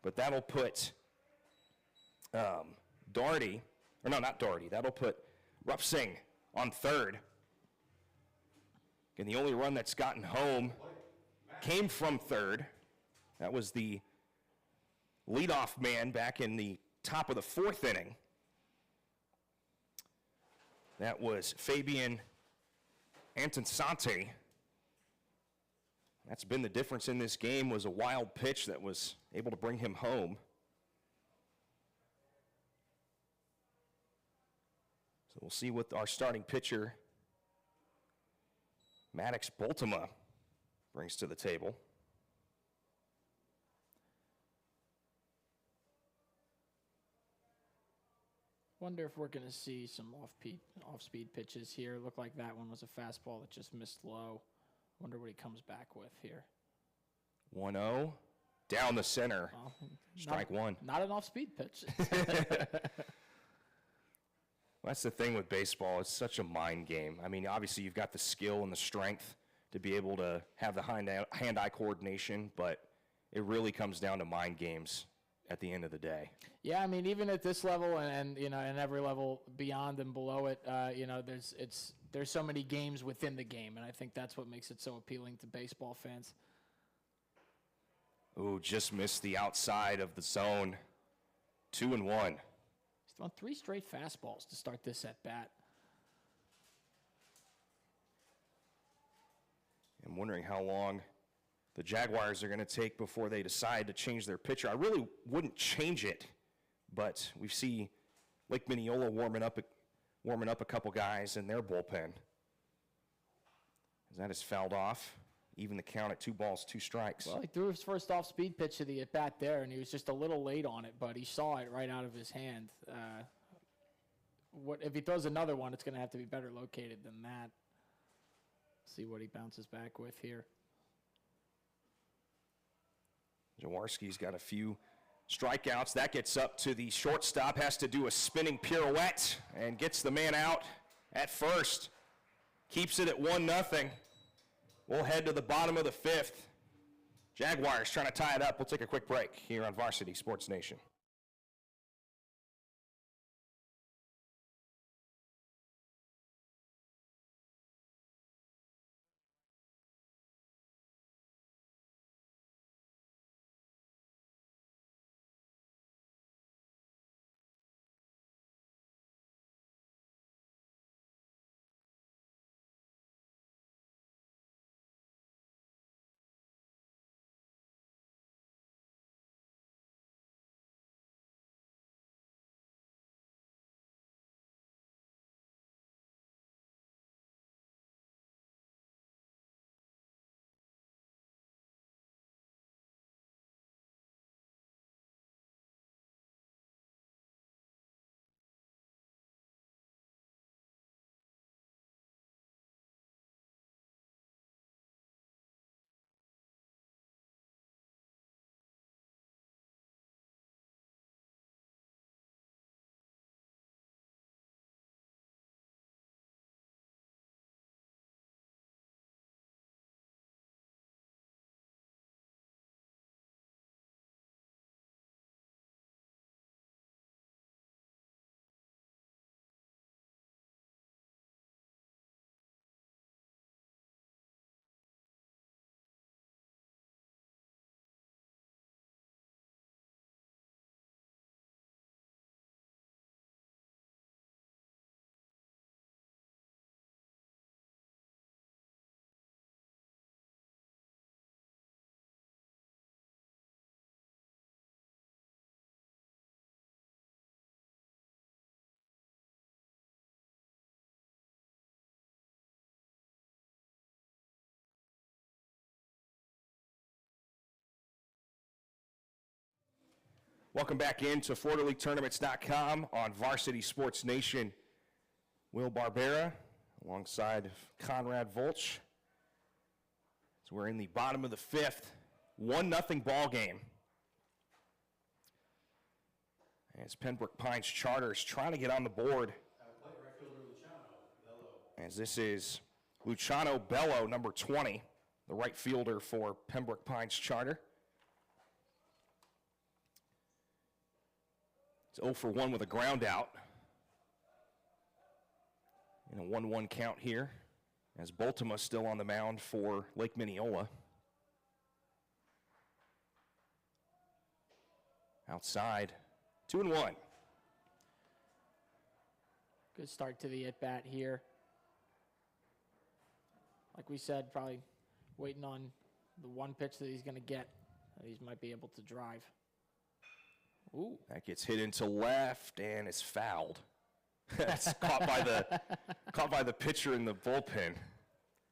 but that'll put Doherty, or no, not Doherty, that'll put Rup Singh on third. And the only run that's gotten home came from third. That was the leadoff man back in the top of the 4th inning. That was Fabian Antonsante. That's been the difference in this game, was a wild pitch that was able to bring him home. So we'll see what our starting pitcher, Maddox Boltema, brings to the table. Wonder if we're going to see some off-speed pitches here. Looked like that one was a fastball that just missed low. Wonder what he comes back with here. 1-0, down the center. Well, strike 1. Not an off-speed pitch. That's the thing with baseball. It's such a mind game. I mean, obviously you've got the skill and the strength to be able to have the hand-eye coordination, but it really comes down to mind games at the end of the day. Yeah, I mean, even at this level and you know, and every level beyond and below it, you know, there's so many games within the game, and I think that's what makes it so appealing to baseball fans. Ooh, just missed the outside of the zone. 2-1. He's thrown 3 straight fastballs to start this at bat. I'm wondering how long the Jaguars are going to take before they decide to change their pitcher. I really wouldn't change it, but we see Lake Minneola warming up a couple guys in their bullpen. As that is fouled off. Even the count at 2 balls, 2 strikes. Well, he threw his first off-speed pitch to the at-bat there, and he was just a little late on it, but he saw it right out of his hand. If he throws another one, it's going to have to be better located than that. See what he bounces back with here. Jaworski's got a few strikeouts. That gets up to the shortstop, has to do a spinning pirouette, and gets the man out at first. Keeps it at 1-0. We'll head to the bottom of the 5th. Jaguars trying to tie it up. We'll take a quick break here on Varsity Sports Nation. Welcome back into FloridaLeagueTournaments.com on Varsity Sports Nation. Will Barbera alongside Conrad Volch. So we're in the bottom of the 5th. 1-0 ball game. As Pembroke Pines Charters trying to get on the board. As this is Luciano Bello, number 20, the right fielder for Pembroke Pines Charter. It's 0 for 1 with a ground out. And a 1-1 count here as Bultema still on the mound for Lake Minneola. Outside, 2-1. Good start to the at-bat here. Like we said, probably waiting on the one pitch that he's going to get that he might be able to drive. Ooh. That gets hit into left and it's fouled. That's caught by the pitcher in the bullpen.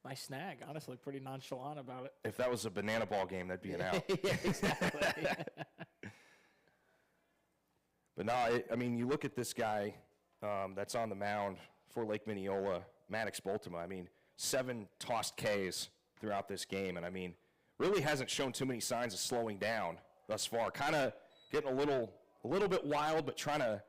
Nice snag. Honestly, pretty nonchalant about it. If that was a banana ball game, that'd be an out. Yeah, exactly. But no, I mean, you look at this guy that's on the mound for Lake Minneola, Maddox Bultema. I mean, 7 tossed Ks throughout this game, and I mean, really hasn't shown too many signs of slowing down thus far. Kind of getting a little bit wild, but trying to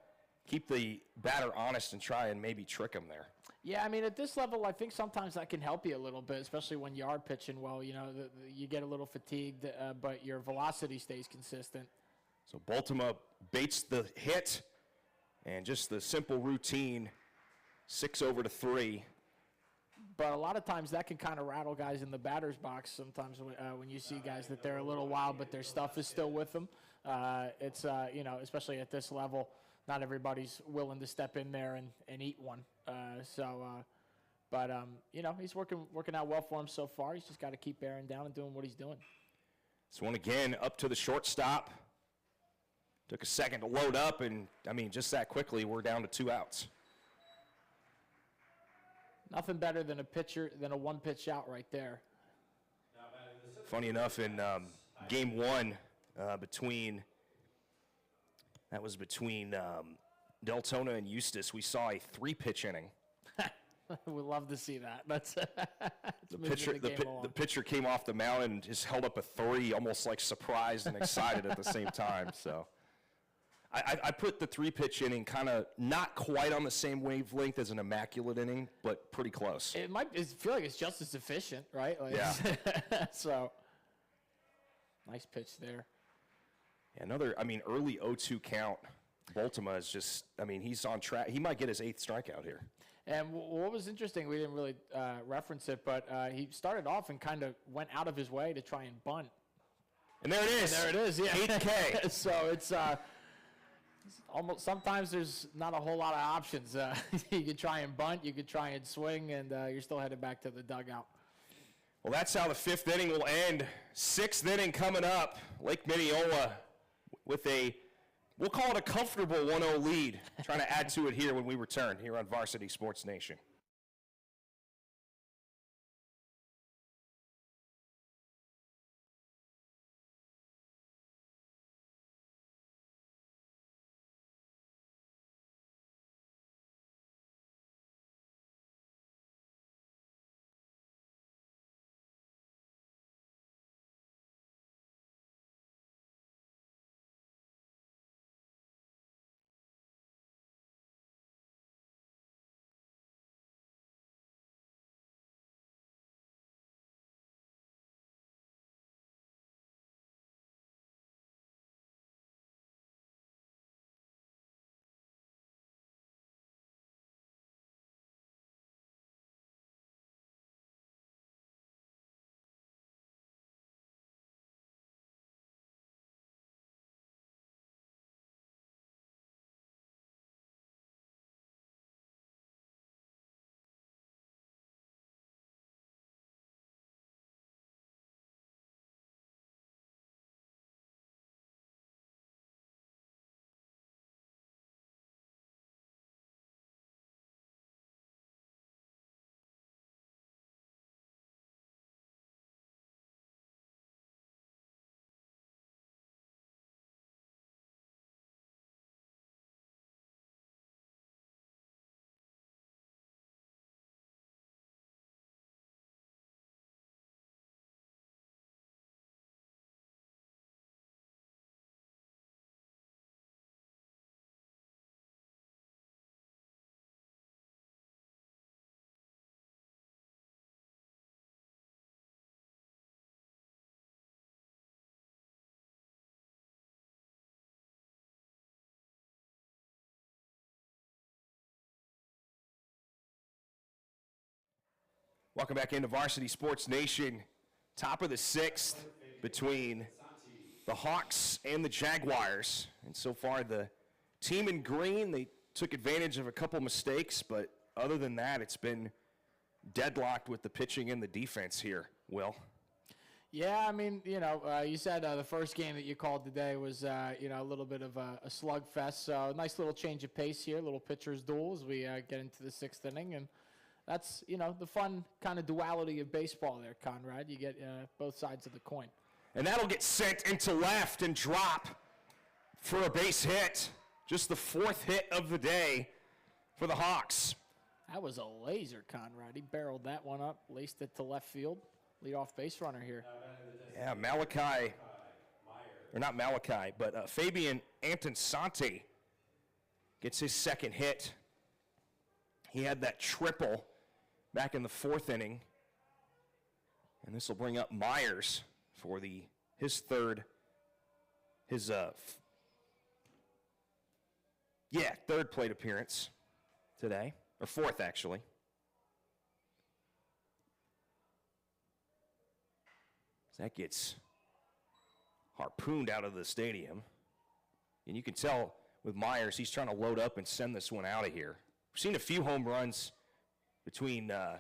keep the batter honest and try and maybe trick him there. Yeah, I mean, at this level, I think sometimes that can help you a little bit, especially when you are pitching well. You know, you get a little fatigued, but your velocity stays consistent. So Bultema baits the hit, and just the simple routine, 6 over to 3. But a lot of times that can kind of rattle guys in the batter's box. Sometimes when you see guys that they're a little wild, but their stuff is still with them. It's especially at this level, not everybody's willing to step in there and eat one. But he's working out well for him so far. He's just got to keep bearing down and doing what he's doing. This one again up to the shortstop. Took a second to load up, and just that quickly, we're down to 2 outs. Nothing better than a one-pitch out right there. Funny enough, in game 1 between Deltona and Eustis, we saw a 3-pitch inning. We love to see that. That's the pitcher came off the mound and just held up a 3, almost like surprised and excited at the same time. So I put the 3-pitch inning kind of not quite on the same wavelength as an immaculate inning, but pretty close. I feel like it's just as efficient, right? Yeah. So nice pitch there. Yeah, another, early 0-2 count. Baltimore is just, he's on track. He might get his 8th strikeout here. And what was interesting, we didn't really reference it, but he started off and kind of went out of his way to try and bunt. And there it is. Yeah. 8K. So it's almost, sometimes there's not a whole lot of options. You could try and bunt, you could try and swing, and you're still headed back to the dugout. Well, that's how the 5th inning will end. 6th inning coming up. Lake Minneola with we'll call it a comfortable 1-0 lead. Trying to add to it here when we return here on Varsity Sports Nation. Welcome back into Varsity Sports Nation. Top of the 6th between the Hawks and the Jaguars. And so far, the team in green, they took advantage of a couple mistakes, but other than that, it's been deadlocked with the pitching and the defense here, Will. Yeah, you said the first game that you called today was, a little bit of a slugfest. So a nice little change of pace here, little pitcher's duel as we get into the 6th inning. And that's, the fun kind of duality of baseball there, Conrad. You get both sides of the coin. And that'll get sent into left and drop for a base hit. Just the 4th hit of the day for the Hawks. That was a laser, Conrad. He barreled that one up, laced it to left field. Leadoff base runner here. Yeah, Fabian Antonsante gets his 2nd hit. He had that triple back in the 4th inning. And this will bring up Myers for his third plate appearance today, or 4th actually. That gets harpooned out of the stadium. And you can tell with Myers, he's trying to load up and send this one out of here. We've seen a few home runs between the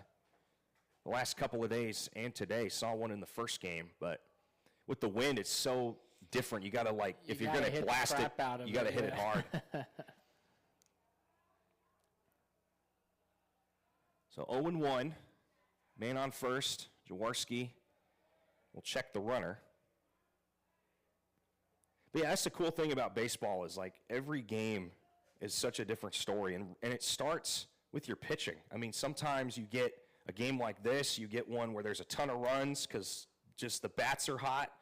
last couple of days and today. Saw one in the first game, but with the wind, it's so different. You got to, if you're going to blast it, you got to hit it hard. So 0-1, man on first. Jaworski will check the runner. But yeah, that's the cool thing about baseball is every game is such a different story, and it starts with your pitching. I mean, sometimes you get a game like this, you get one where there's a ton of runs because just the bats are hot,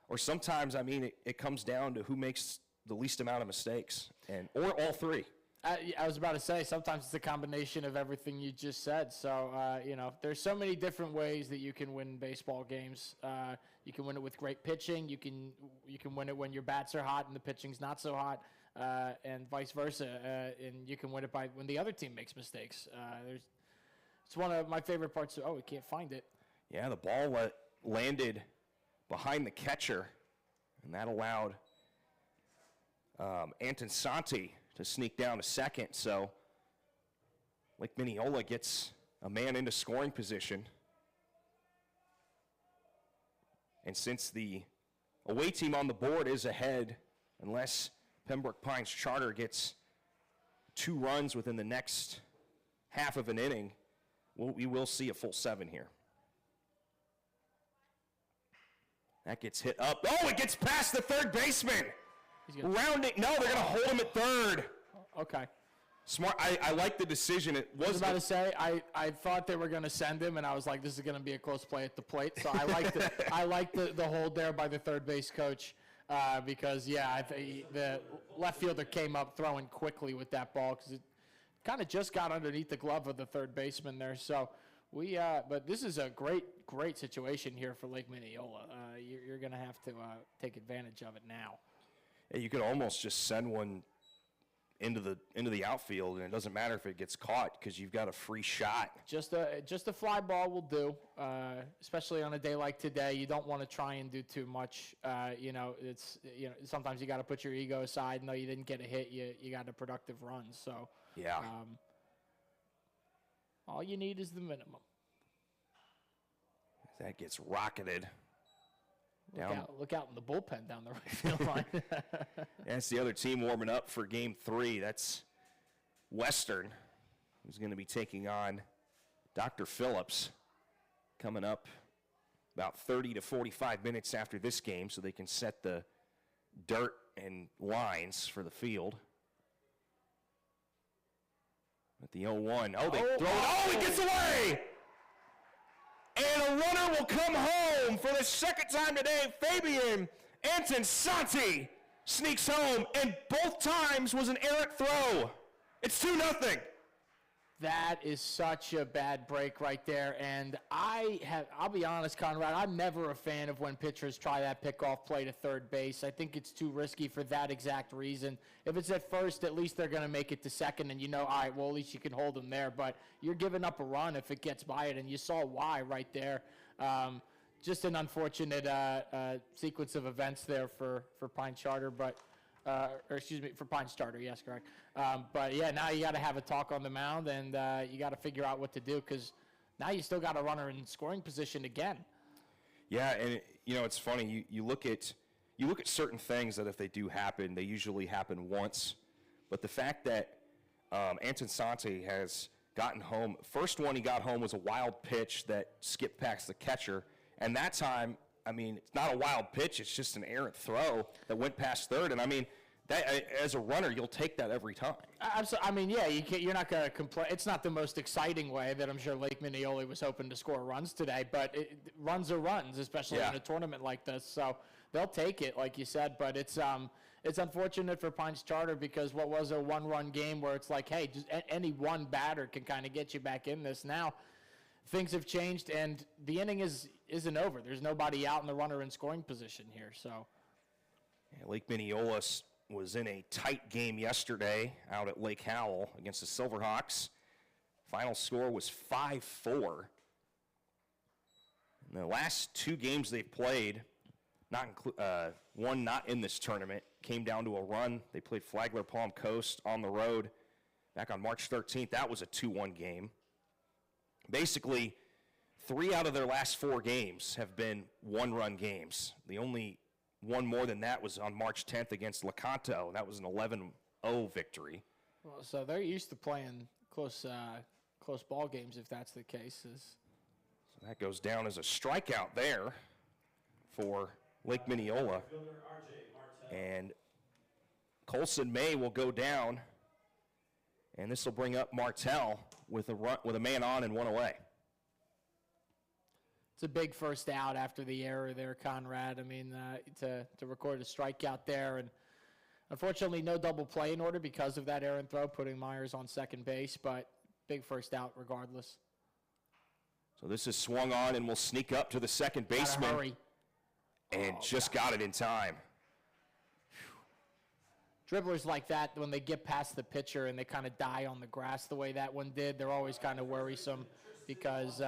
or sometimes, it comes down to who makes the least amount of mistakes, or all three. I was about to say, sometimes it's a combination of everything you just said. So, there's so many different ways that you can win baseball games. You can win it with great pitching. You can win it when your bats are hot and the pitching's not so hot, and vice versa. And you can win it by when the other team makes mistakes. It's one of my favorite parts. We can't find it. Yeah, the ball landed behind the catcher, and that allowed Anton Santi to sneak down to second. So Lake Minneola gets a man into scoring position. And since the away team on the board is ahead, unless Pembroke Pines Charter gets 2 runs within the next half of an inning, we will see a full 7 here. That gets hit up. Oh, it gets past the third baseman. Rounding. No, they're going to hold him at third. Okay. Smart. I like the decision. It was about to say, I thought they were going to send him, and I was like, this is going to be a close play at the plate. So I like the hold there by the third base coach because, the left fielder came up throwing quickly with that ball because it kind of just got underneath the glove of the third baseman there. So but this is a great situation here for Lake Minneola. You're going to have to take advantage of it now. You could almost just send one into the outfield, and it doesn't matter if it gets caught because you've got a free shot. Just a fly ball will do, especially on a day like today. You don't want to try and do too much. Sometimes you got to put your ego aside. No, you didn't get a hit. You got a productive run. So yeah, all you need is the minimum. That gets rocketed. Look out in the bullpen down the right field line. That's the other team warming up for Game 3. That's Western, who's going to be taking on Dr. Phillips coming up about 30 to 45 minutes after this game so they can set the dirt and lines for the field. At the 0-1. Oh, they throw it. Oh, it gets away! And a runner will come home for the second time today. Fabian Anton Santi sneaks home, and both times was an errant throw. It's 2-0. That is such a bad break right there. And I'll be honest, Conrad, I'm never a fan of when pitchers try that pickoff play to third base. I think it's too risky for that exact reason. If it's at first, at least they're going to make it to second, and all right, well, at least you can hold them there. But you're giving up a run if it gets by it, and you saw why right there. Just an unfortunate sequence of events there for Pine Charter, but for Pine Charter, yes, correct. But yeah, now you got to have a talk on the mound, and you got to figure out what to do because now you still got a runner in scoring position again. Yeah, and it's funny. You look at certain things that if they do happen, they usually happen once. But the fact that Anton Santi has gotten home, first one he got home was a wild pitch that skipped past the catcher, and that time, it's not a wild pitch. It's just an errant throw that went past third. And, that as a runner, you'll take that every time. Absolutely. You're not going to complain. It's not the most exciting way that I'm sure Lake Minneola was hoping to score runs today, but runs are runs, especially in a tournament like this. So they'll take it, like you said. But it's unfortunate for Pines Charter because what was a one-run game where it's like, hey, just any one batter can kind of get you back in this. Now things have changed, and the inning isn't over. There's nobody out in the runner in scoring position here. So Lake Minneola was in a tight game yesterday out at Lake Howell against the Silverhawks. Final score was 5-4. In the last 2 games they've played, one not in this tournament, came down to a run. They played Flagler Palm Coast on the road back on March 13th. That was a 2-1 game. Basically, 3 out of their last 4 games have been one-run games. The only one more than that was on March 10th against Lecanto, and that was an 11-0 victory. Well, so they're used to playing close ball games if that's the case. So that goes down as a strikeout there for Lake Minneola. And Colson May will go down, and this will bring up Martell with a man on and one away. It's a big first out after the error there, Conrad. I mean, to record a strikeout there, and unfortunately no double play in order because of that errant throw, putting Myers on second base, but big first out regardless. So this is swung on and will sneak up to the second baseman. Gotta hurry. And just got it in time. Dribblers like that, when they get past the pitcher and they kind of die on the grass the way that one did, they're always kind of worrisome because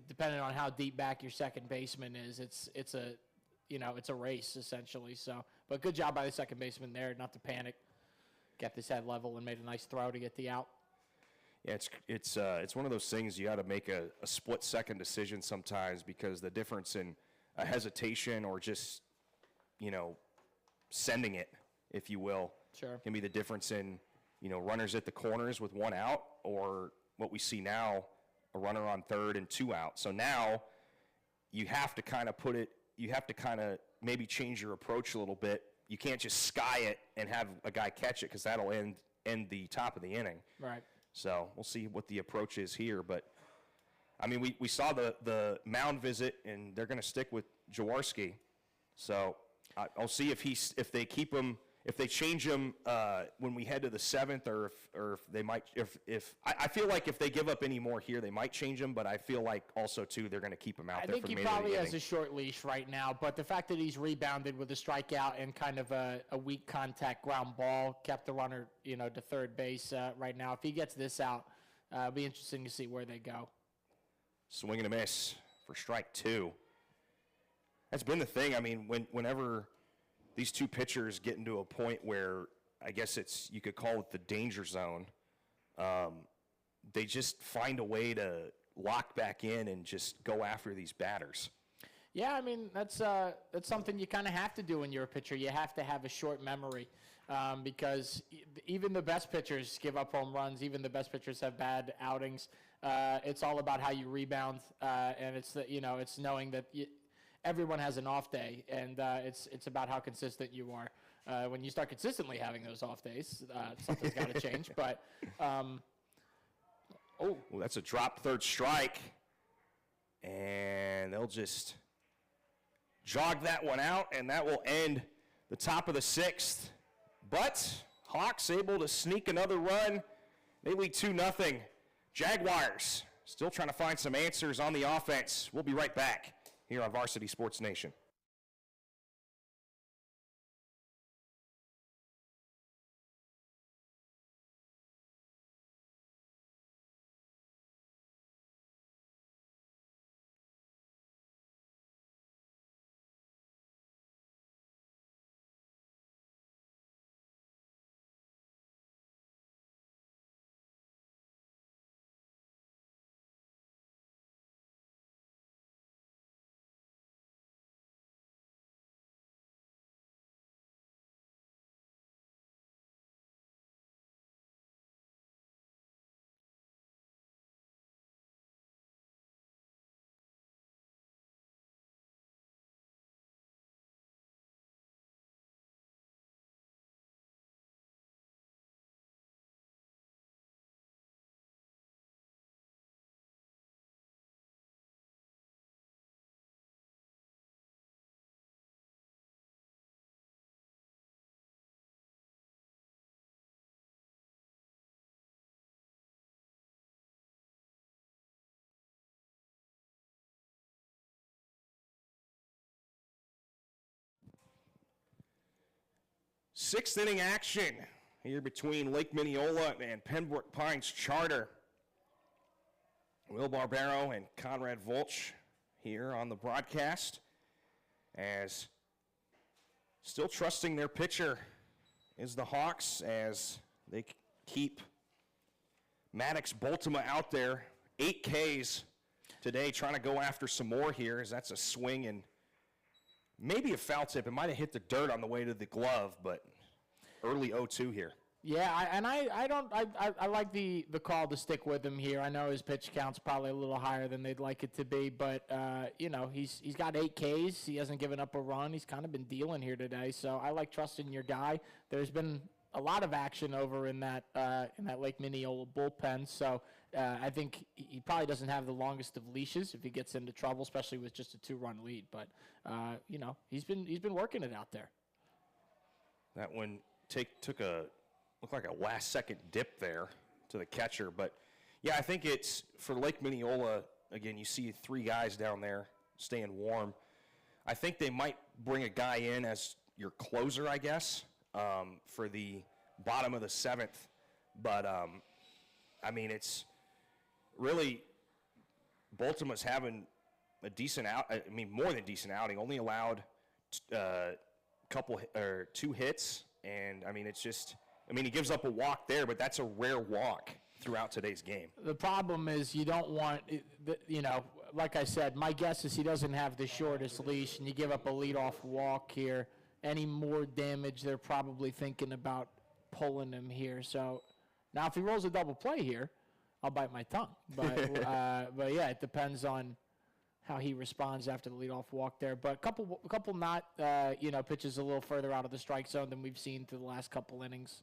depending on how deep back your second baseman is, it's a race essentially. So, but good job by the second baseman there, not to panic, kept his head level and made a nice throw to get the out. Yeah, it's one of those things you got to make a split-second decision sometimes because the difference in a hesitation or just, sending it, if you will, Sure. can be the difference in, runners at the corners with 1 out or what we see now, a runner on third and 2 out. So now you have to kind of maybe change your approach a little bit. You can't just sky it and have a guy catch it because that'll end the top of the inning. Right. So we'll see what the approach is here. But, I mean, we saw the mound visit, and they're going to stick with Jaworski. So I'll see if they keep him, if they change him when we head to the 7th, or if they might. I feel like if they give up any more here, they might change him. But I feel like also too they're going to keep him out there. I think he probably has a short leash right now. But the fact that he's rebounded with a strikeout and kind of a weak contact ground ball kept the runner, to third base right now. If he gets this out, it'll be interesting to see where they go. Swing and a miss for strike 2. That's been the thing. I mean, whenever these two pitchers get into a point where I guess you could call it the danger zone, they just find a way to lock back in and just go after these batters. Yeah, I mean, that's something you kind of have to do when you're a pitcher. You have to have a short memory because even the best pitchers give up home runs. Even the best pitchers have bad outings. It's all about how you rebound, and it's knowing that everyone has an off day, and it's about how consistent you are. When you start consistently having those off days, something's got to change. But well, that's a dropped third strike, and they'll just jog that one out, and that will end the top of the 6th. But Hawks able to sneak another run. They lead 2-0. Jaguars still trying to find some answers on the offense. We'll be right back here on Varsity Sports Nation. Sixth inning action here between Lake Minneola and Pembroke Pines Charter. Will Barbero and Conrad Volch here on the broadcast, as still trusting their pitcher is the Hawks as they keep Maddox Boltima out there. 8 Ks today, trying to go after some more here, as that's a swing and maybe a foul tip. It might have hit the dirt on the way to the glove, but early 0-2 here. Yeah, I like the call to stick with him here. I know his pitch count's probably a little higher than they'd like it to be, but you know, he's got 8 Ks. He hasn't given up a run. He's kind of been dealing here today, so I like trusting your guy. There's been a lot of action over in that Lake Minneola bullpen, so I think he probably doesn't have the longest of leashes if he gets into trouble, especially with just a 2-run lead. But you know, he's been working it out there. That one looked like a last-second dip there to the catcher. But, yeah, I think it's for Lake Minneola, again, you see 3 guys down there staying warm. I think they might bring a guy in as your closer, I guess, for the bottom of the 7th. But, I mean, it's really Baltimore's having a decent more than decent outing. Only allowed 2 hits. And, I mean, it's just – he gives up a walk there, but that's a rare walk throughout today's game. The problem is you don't want, you know, like I said, my guess is he doesn't have the shortest leash, and you give up a leadoff walk here. Any more damage, they're probably thinking about pulling him here. So now if he rolls a double play here, I'll bite my tongue. But, but yeah, it depends on how he responds after the leadoff walk there. But a couple not, you know, pitches a little further out of the strike zone than we've seen through the last couple innings.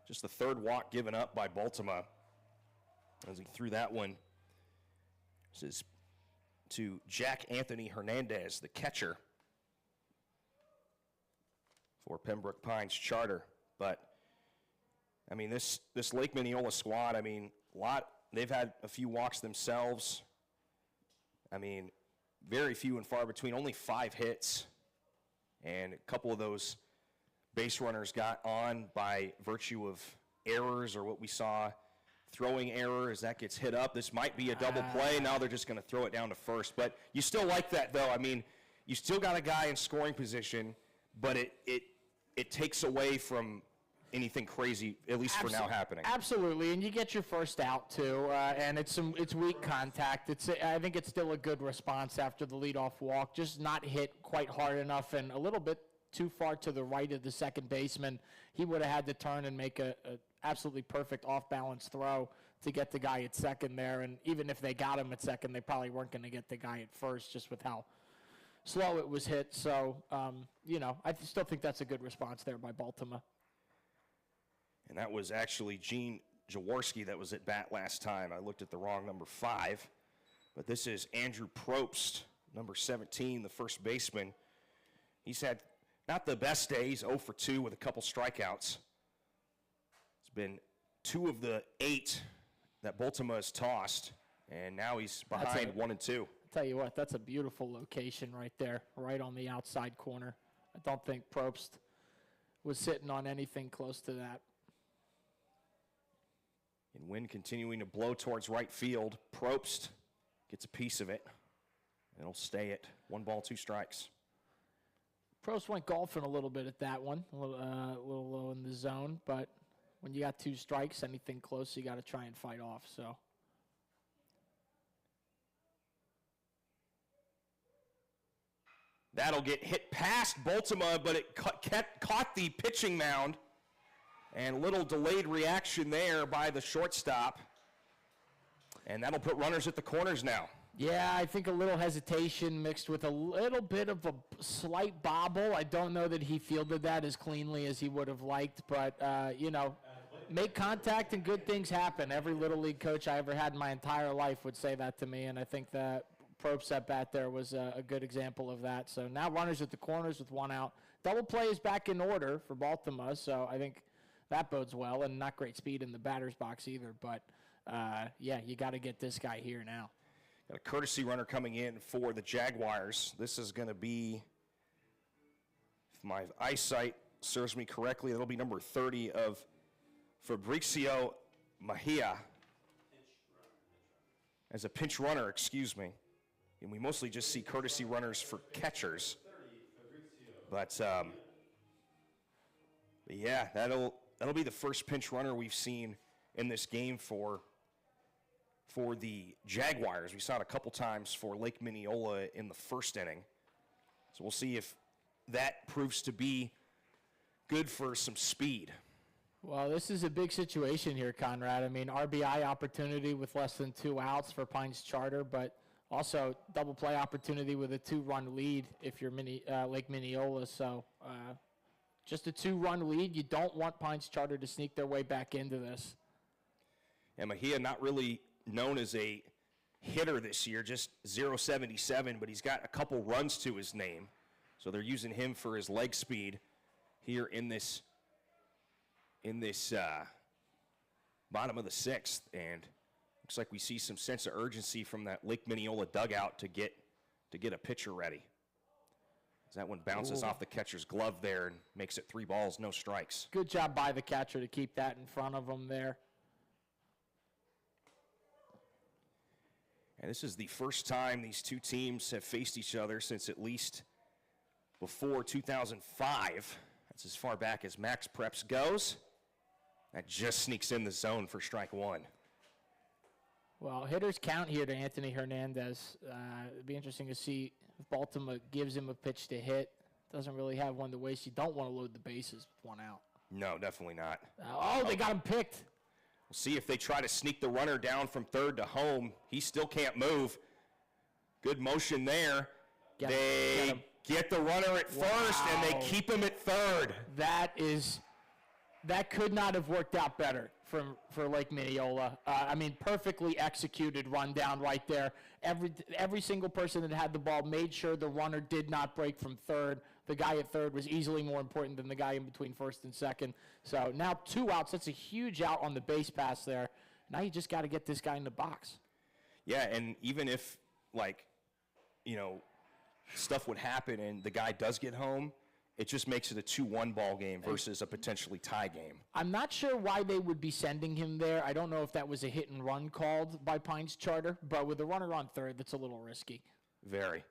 Just the 3rd walk given up by Baltimore as he threw that one. This is to Jack Anthony Hernandez, the catcher for Pembroke Pines Charter. But, I mean, this Lake Minneola squad, I mean, they've had a few walks themselves. I mean, very few and far between, only 5 hits. And a couple of those base runners got on by virtue of errors, or what we saw, throwing error as that gets hit up. This might be a double play. Now they're just going to throw it down to first. But you still like that, though. I mean, you still got a guy in scoring position, but it takes away from anything crazy, at least for now, happening. Absolutely, and you get your first out too, and it's weak contact. I think it's still a good response after the leadoff walk, just not hit quite hard enough and a little bit too far to the right of the second baseman. He would have had to turn and make a absolutely perfect off-balance throw to get the guy at second there, and even if they got him at second, they probably weren't going to get the guy at first just with how slow it was hit. So, you know, I still think that's a good response there by Baltimore. And that was actually Gene Jaworski that was at bat last time. I looked at the wrong number 5. But this is Andrew Probst, number 17, the first baseman. He's had not the best days, 0 for 2 with a couple strikeouts. It's been 2 of the 8 that Baltimore has tossed, and now he's behind 1 and 2. I'll tell you what, that's a beautiful location right there, right on the outside corner. I don't think Probst was sitting on anything close to that. And wind continuing to blow towards right field. Probst gets a piece of it, and it'll stay at 1 ball, 2 strikes. Probst went golfing a little bit at that one, a little low in the zone, but when you got 2 strikes, anything close, you got to try and fight off. So that'll get hit past Baltimore, but it caught the pitching mound. And a little delayed reaction there by the shortstop. And that'll put runners at the corners now. Yeah, I think a little hesitation mixed with a little bit of a slight bobble. I don't know that he fielded that as cleanly as he would have liked, but, you know, make contact and good things happen. Every Little League coach I ever had in my entire life would say that to me, and I think that Probst at bat there was a good example of that. So now runners at the corners with 1 out. Double play is back in order for Baltimore, so I think that bodes well, and not great speed in the batter's box either. But, yeah, you got to get this guy here now. Got a courtesy runner coming in for the Jaguars. This is going to be, if my eyesight serves me correctly, that'll be number 30 of Fabrizio Mejia. As a pinch runner, excuse me. and we mostly just see courtesy runners for catchers. But yeah, that'll be the first pinch runner we've seen in this game for the Jaguars. We saw it a couple times for Lake Minneola in the first inning. So we'll see if that proves to be good for some speed. Well, this is a big situation here, Conrad. I mean, RBI opportunity with less than 2 outs for Pines Charter, but also double play opportunity with a 2-run lead if you're Lake Minneola. So just a 2-run lead. You don't want Pines Charter to sneak their way back into this. And Mejia not really known as a hitter this year, just 0.77, but he's got a couple runs to his name. So they're using him for his leg speed here in this bottom of the 6th, and looks like we see some sense of urgency from that Lake Minneola dugout to get a pitcher ready. As that one bounces off the catcher's glove there and makes it 3 balls, no strikes. Good job by the catcher to keep that in front of him there. And this is the first time these two teams have faced each other since at least before 2005. That's as far back as Max Preps goes. That just sneaks in the zone for strike 1. Well, hitters count here to Anthony Hernandez. It'd be interesting to see if Baltimore gives him a pitch to hit. Doesn't really have one to waste. You don't want to load the bases with 1 out. No, definitely not. They got him picked. We'll see if they try to sneak the runner down from third to home. He still can't move. Good motion there. They get the runner at first, and they keep him at third. That could not have worked out better for Lake Minneola. I mean, perfectly executed rundown right there. Every single person that had the ball made sure the runner did not break from third. The guy at third was easily more important than the guy in between first and second. So now 2 outs. That's a huge out on the base pass there. Now you just got to get this guy in the box. Yeah, and even if, stuff would happen and the guy does get home, it just makes it a 2-1 ball game versus a potentially tie game. I'm not sure why they would be sending him there. I don't know if that was a hit and run called by Pines Charter, but with a runner on third, that's a little risky. Very.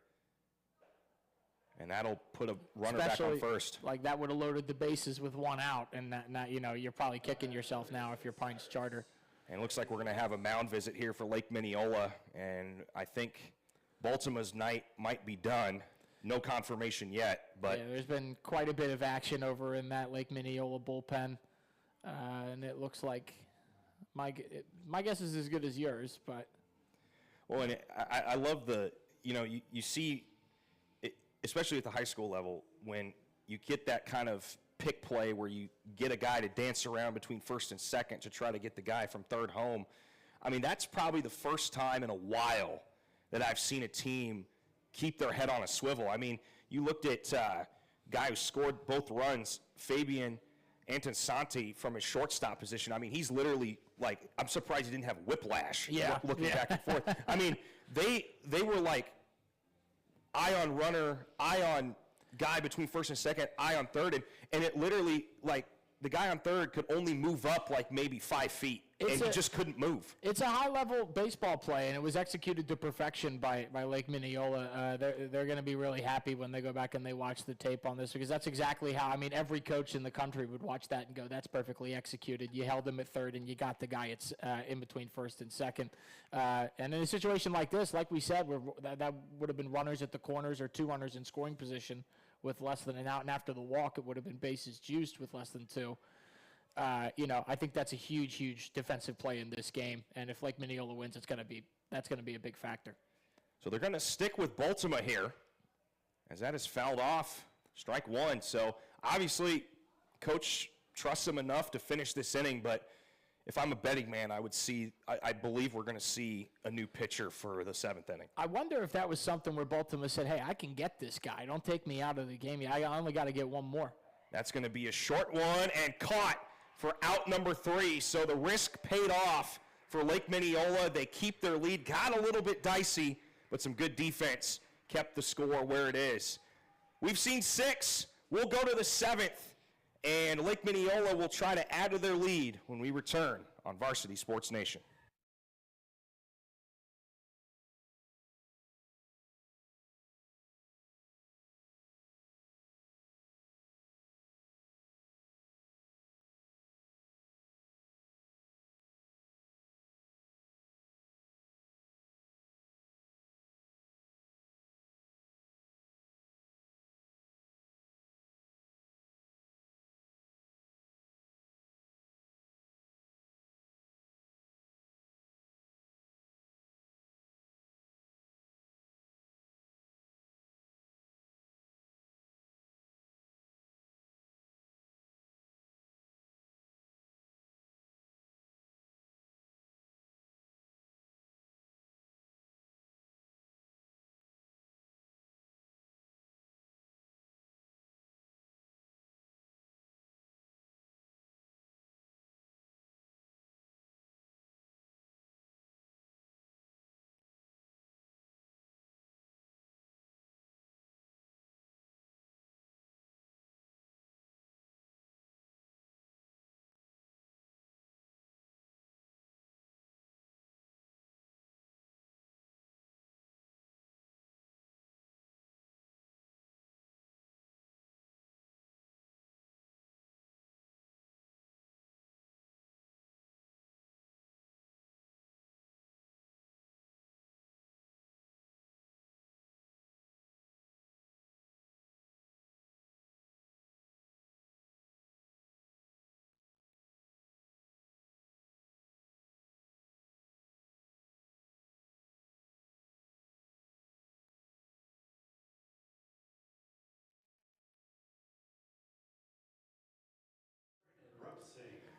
And that'll put a runner back on first. Like that would have loaded the bases with 1 out, and that you're probably kicking yourself now if you're Pines Charter. And it looks like we're going to have a mound visit here for Lake Minneola, and I think Baltimore's night might be done. No confirmation yet, but yeah, there's been quite a bit of action over in that Lake Minneola bullpen, and it looks like my guess is as good as yours. But well, and I love you see, it, especially at the high school level, when you get that kind of pick play where you get a guy to dance around between first and second to try to get the guy from third home. I mean, that's probably the first time in a while that I've seen a team keep their head on a swivel. I mean, you looked at guy who scored both runs, Fabian Antonsanti, from his shortstop position. I mean, he's literally I'm surprised he didn't have whiplash looking back and forth. I mean, they were like eye on runner, eye on guy between first and second, eye on third, and it literally, the guy on third could only move up maybe 5 feet, and he just couldn't move. It's a high-level baseball play, and it was executed to perfection by Lake Minneola. They're going to be really happy when they go back and they watch the tape on this, because that's exactly how, every coach in the country would watch that and go, that's perfectly executed. You held him at third, and you got the guy in between first and second. And in a situation like this, like we said, that would have been runners at the corners or 2 runners in scoring position with less than an out, and after the walk, it would have been bases juiced with less than 2. I think that's a huge defensive play in this game, and if Lake Minneola wins, that's going to be a big factor. So they're going to stick with Baltimore here, as that is fouled off, strike 1. So obviously, coach trusts him enough to finish this inning, but if I'm a betting man, I believe we're going to see a new pitcher for the 7th inning. I wonder if that was something where Baltimore said, hey, I can get this guy. Don't take me out of the game. I only got to get 1 more. That's going to be a short one and caught for out number 3. So the risk paid off for Lake Minneola. They keep their lead. Got a little bit dicey, but some good defense kept the score where it is. We've seen 6. We'll go to the 7th. And Lake Minneola will try to add to their lead when we return on Varsity Sports Nation.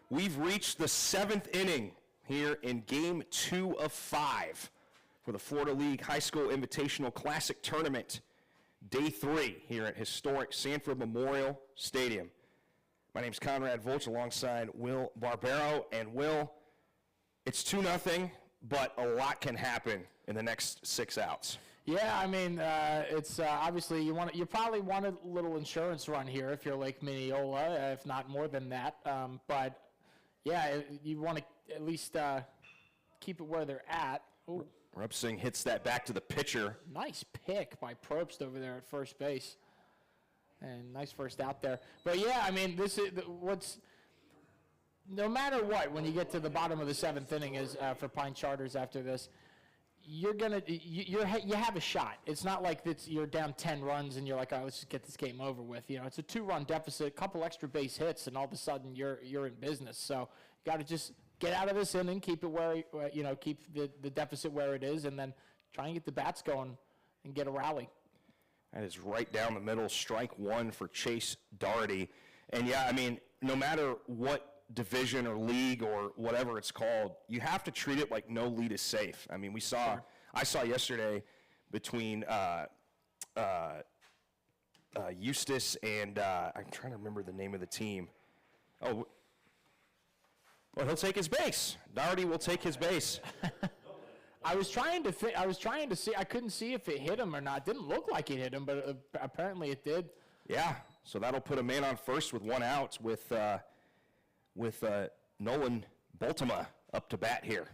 We've reached the 7th inning here in Game 2 of 5 for the Florida League High School Invitational Classic Tournament, Day 3 here at historic Sanford Memorial Stadium. My name's Conrad Volch alongside Will Barbero. And Will, it's 2-0, but a lot can happen in the next 6 outs. Yeah, I mean, it's obviously you probably want a little insurance run here if you're Lake Minneola, if not more than that. But yeah, you want to at least keep it where they're at. Ooh, Rupsing hits that back to the pitcher. nice pick by Probst over there at first base, and nice first out there. But yeah, I mean, this is what's. No matter what, when you get to the bottom of the 7th inning, is for Pine Charters after this, you have a shot. It's not like you're down 10 runs and you're like, oh, let's just get this game over with. You know, it's a 2-run deficit, a couple extra base hits, and all of a sudden you're in business. So you got to just get out of this inning, keep it where keep the deficit where it is, and then try and get the bats going and get a rally. That is right down the middle, strike 1 for Chase Doherty. And yeah, I mean, no matter what division or league or whatever it's called, you have to treat it like no lead is safe. I mean, I saw yesterday between Eustis and I'm trying to remember the name of the team. Oh, well, he'll take his base. Doherty will take his base. I was trying to see. I couldn't see if it hit him or not. Didn't look like it hit him, but apparently it did. Yeah, so that'll put a man on first with 1 out with Nolan Baltima up to bat here.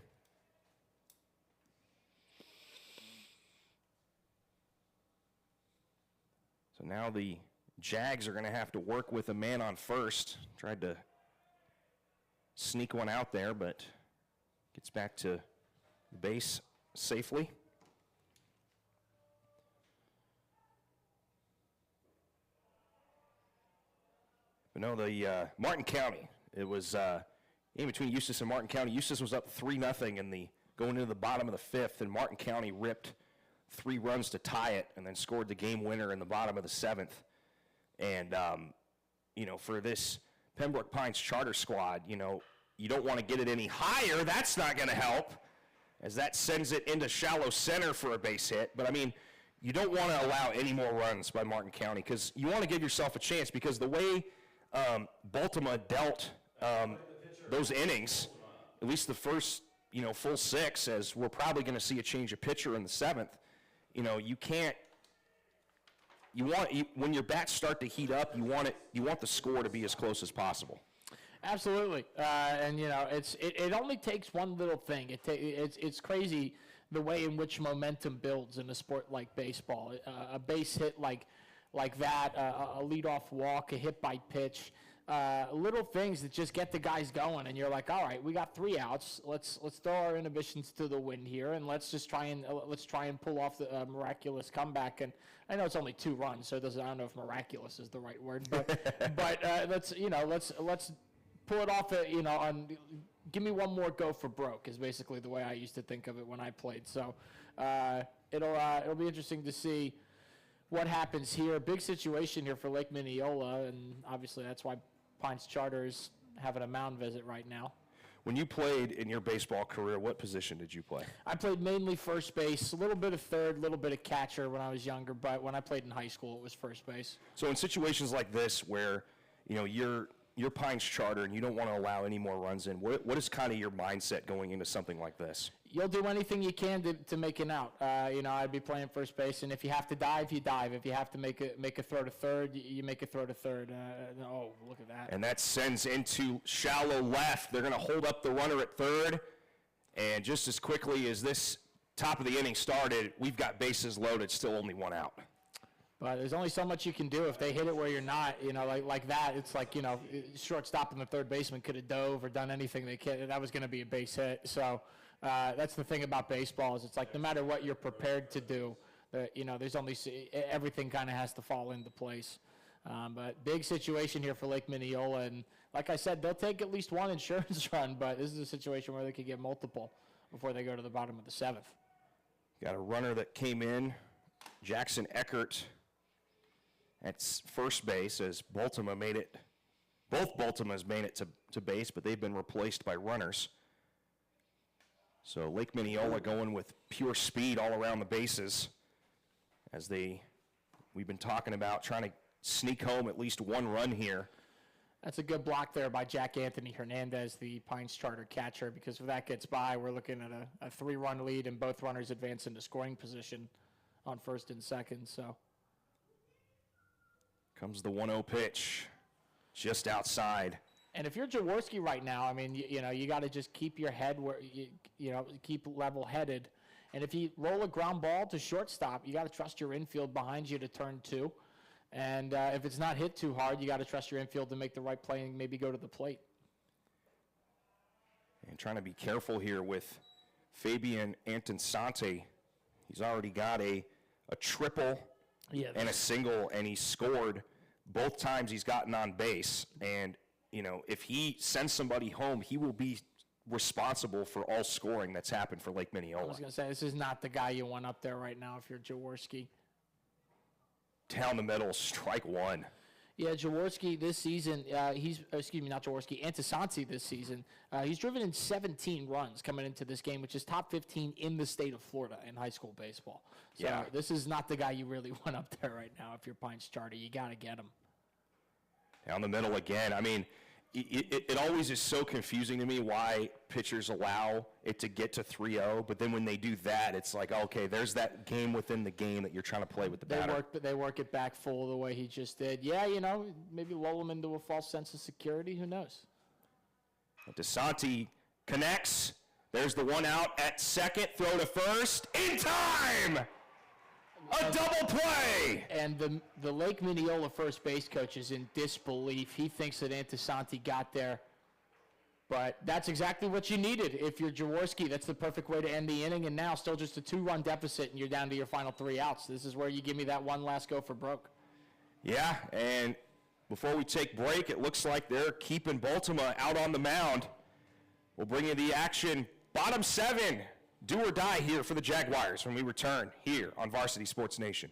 So now the Jags are going to have to work with a man on first. Tried to sneak one out there, but gets back to the base safely. But no, the Martin County. It was in between Eustis and Martin County. Eustis was up 3-0 in going into the bottom of the 5th, and Martin County ripped 3 runs to tie it, and then scored the game winner in the bottom of the 7th. And for this Pembroke Pines Charter squad, you don't want to get it any higher. That's not going to help, as that sends it into shallow center for a base hit. But I mean, you don't want to allow any more runs by Martin County, because you want to give yourself a chance, because the way Baltimore dealt those innings, at least the first, full 6, as we're probably going to see a change of pitcher in the 7th. When your bats start to heat up, you want the score to be as close as possible. Absolutely, and it only takes one little thing. It's crazy the way in which momentum builds in a sport like baseball. A base hit like that, a leadoff walk, a hit by pitch. Little things that just get the guys going, and you're like, all right, we got 3 outs. Let's throw our inhibitions to the wind here, and let's try and pull off the miraculous comeback. And I know it's only 2 runs, so I don't know if miraculous is the right word, but let's pull it off. Give me one more go for broke is basically the way I used to think of it when I played. So it'll be interesting to see what happens here. Big situation here for Lake Minneola, and obviously that's why Pines Charter is having a mound visit right now. When you played in your baseball career, what position did you play? I played mainly first base, a little bit of third, a little bit of catcher when I was younger, but when I played in high school, it was first base. So in situations like this where, you're Pines Charter and you don't want to allow any more runs in, what is kind of your mindset going into something like this? You'll do anything you can to make an out. I'd be playing first base, and if you have to dive, you dive. If you have to make a throw to third, you make a throw to third. Oh, look at that. And that sends into shallow left. They're going to hold up the runner at third, and just as quickly as this top of the inning started, we've got bases loaded, still only 1 out. But there's only so much you can do if they hit it where you're not, like that. It's like, shortstop and the third baseman could have dove or done anything they could. That was going to be a base hit. So that's the thing about baseball is it's like no matter what you're prepared to do, there's only everything kind of has to fall into place. But big situation here for Lake Minneola. And like I said, they'll take at least 1 insurance run, but this is a situation where they could get multiple before they go to the bottom of the 7th. Got a runner that came in, Jackson Eckert, at first base, as Baltimore made it Both Baltimore's made it to base, but they've been replaced by runners. So Lake Minneola going with pure speed all around the bases as we've been talking about trying to sneak home at least one run here. That's a good block there by Jack Anthony Hernandez, the Pines Charter catcher, because if that gets by, we're looking at a 3-run lead and both runners advance into scoring position on first and second. So comes the 1-0 pitch just outside. And if you're Jaworski right now, I mean, you got to just keep your head where, keep level-headed. And if you roll a ground ball to shortstop, you got to trust your infield behind you to turn two. And if it's not hit too hard, you got to trust your infield to make the right play and maybe go to the plate. And trying to be careful here with Fabian Antinsante. He's already got a triple and a single, and he scored both times he's gotten on base. And if he sends somebody home, he will be responsible for all scoring that's happened for Lake Minneola. I was going to say, this is not the guy you want up there right now if you're Jaworski. Down the middle, strike one. Yeah, Jaworski this season, not Jaworski, Antisanti this season, he's driven in 17 runs coming into this game, which is top 15 in the state of Florida in high school baseball. So yeah. This is not the guy you really want up there right now if you're Pines Charter. You got to get him. Down the middle again. I mean, it always is so confusing to me why pitchers allow it to get to 3-0, but then when they do that, it's like, okay, there's that game within the game that you're trying to play with the batter. They work it back full the way he just did. Yeah, maybe lull him into a false sense of security. Who knows? DeSanti connects. There's the one out at second. Throw to first. In time! A double play! And the Lake Minneola first base coach is in disbelief. He thinks that Antisanti got there. But that's exactly what you needed. If you're Jaworski, that's the perfect way to end the inning. And now still just a 2-run deficit, and you're down to your final 3 outs. This is where you give me that one last go for broke. Yeah, and before we take break, it looks like they're keeping Baltimore out on the mound. We'll bring you the action. Bottom 7. Do or die here for the Jaguars when we return here on Varsity Sports Nation.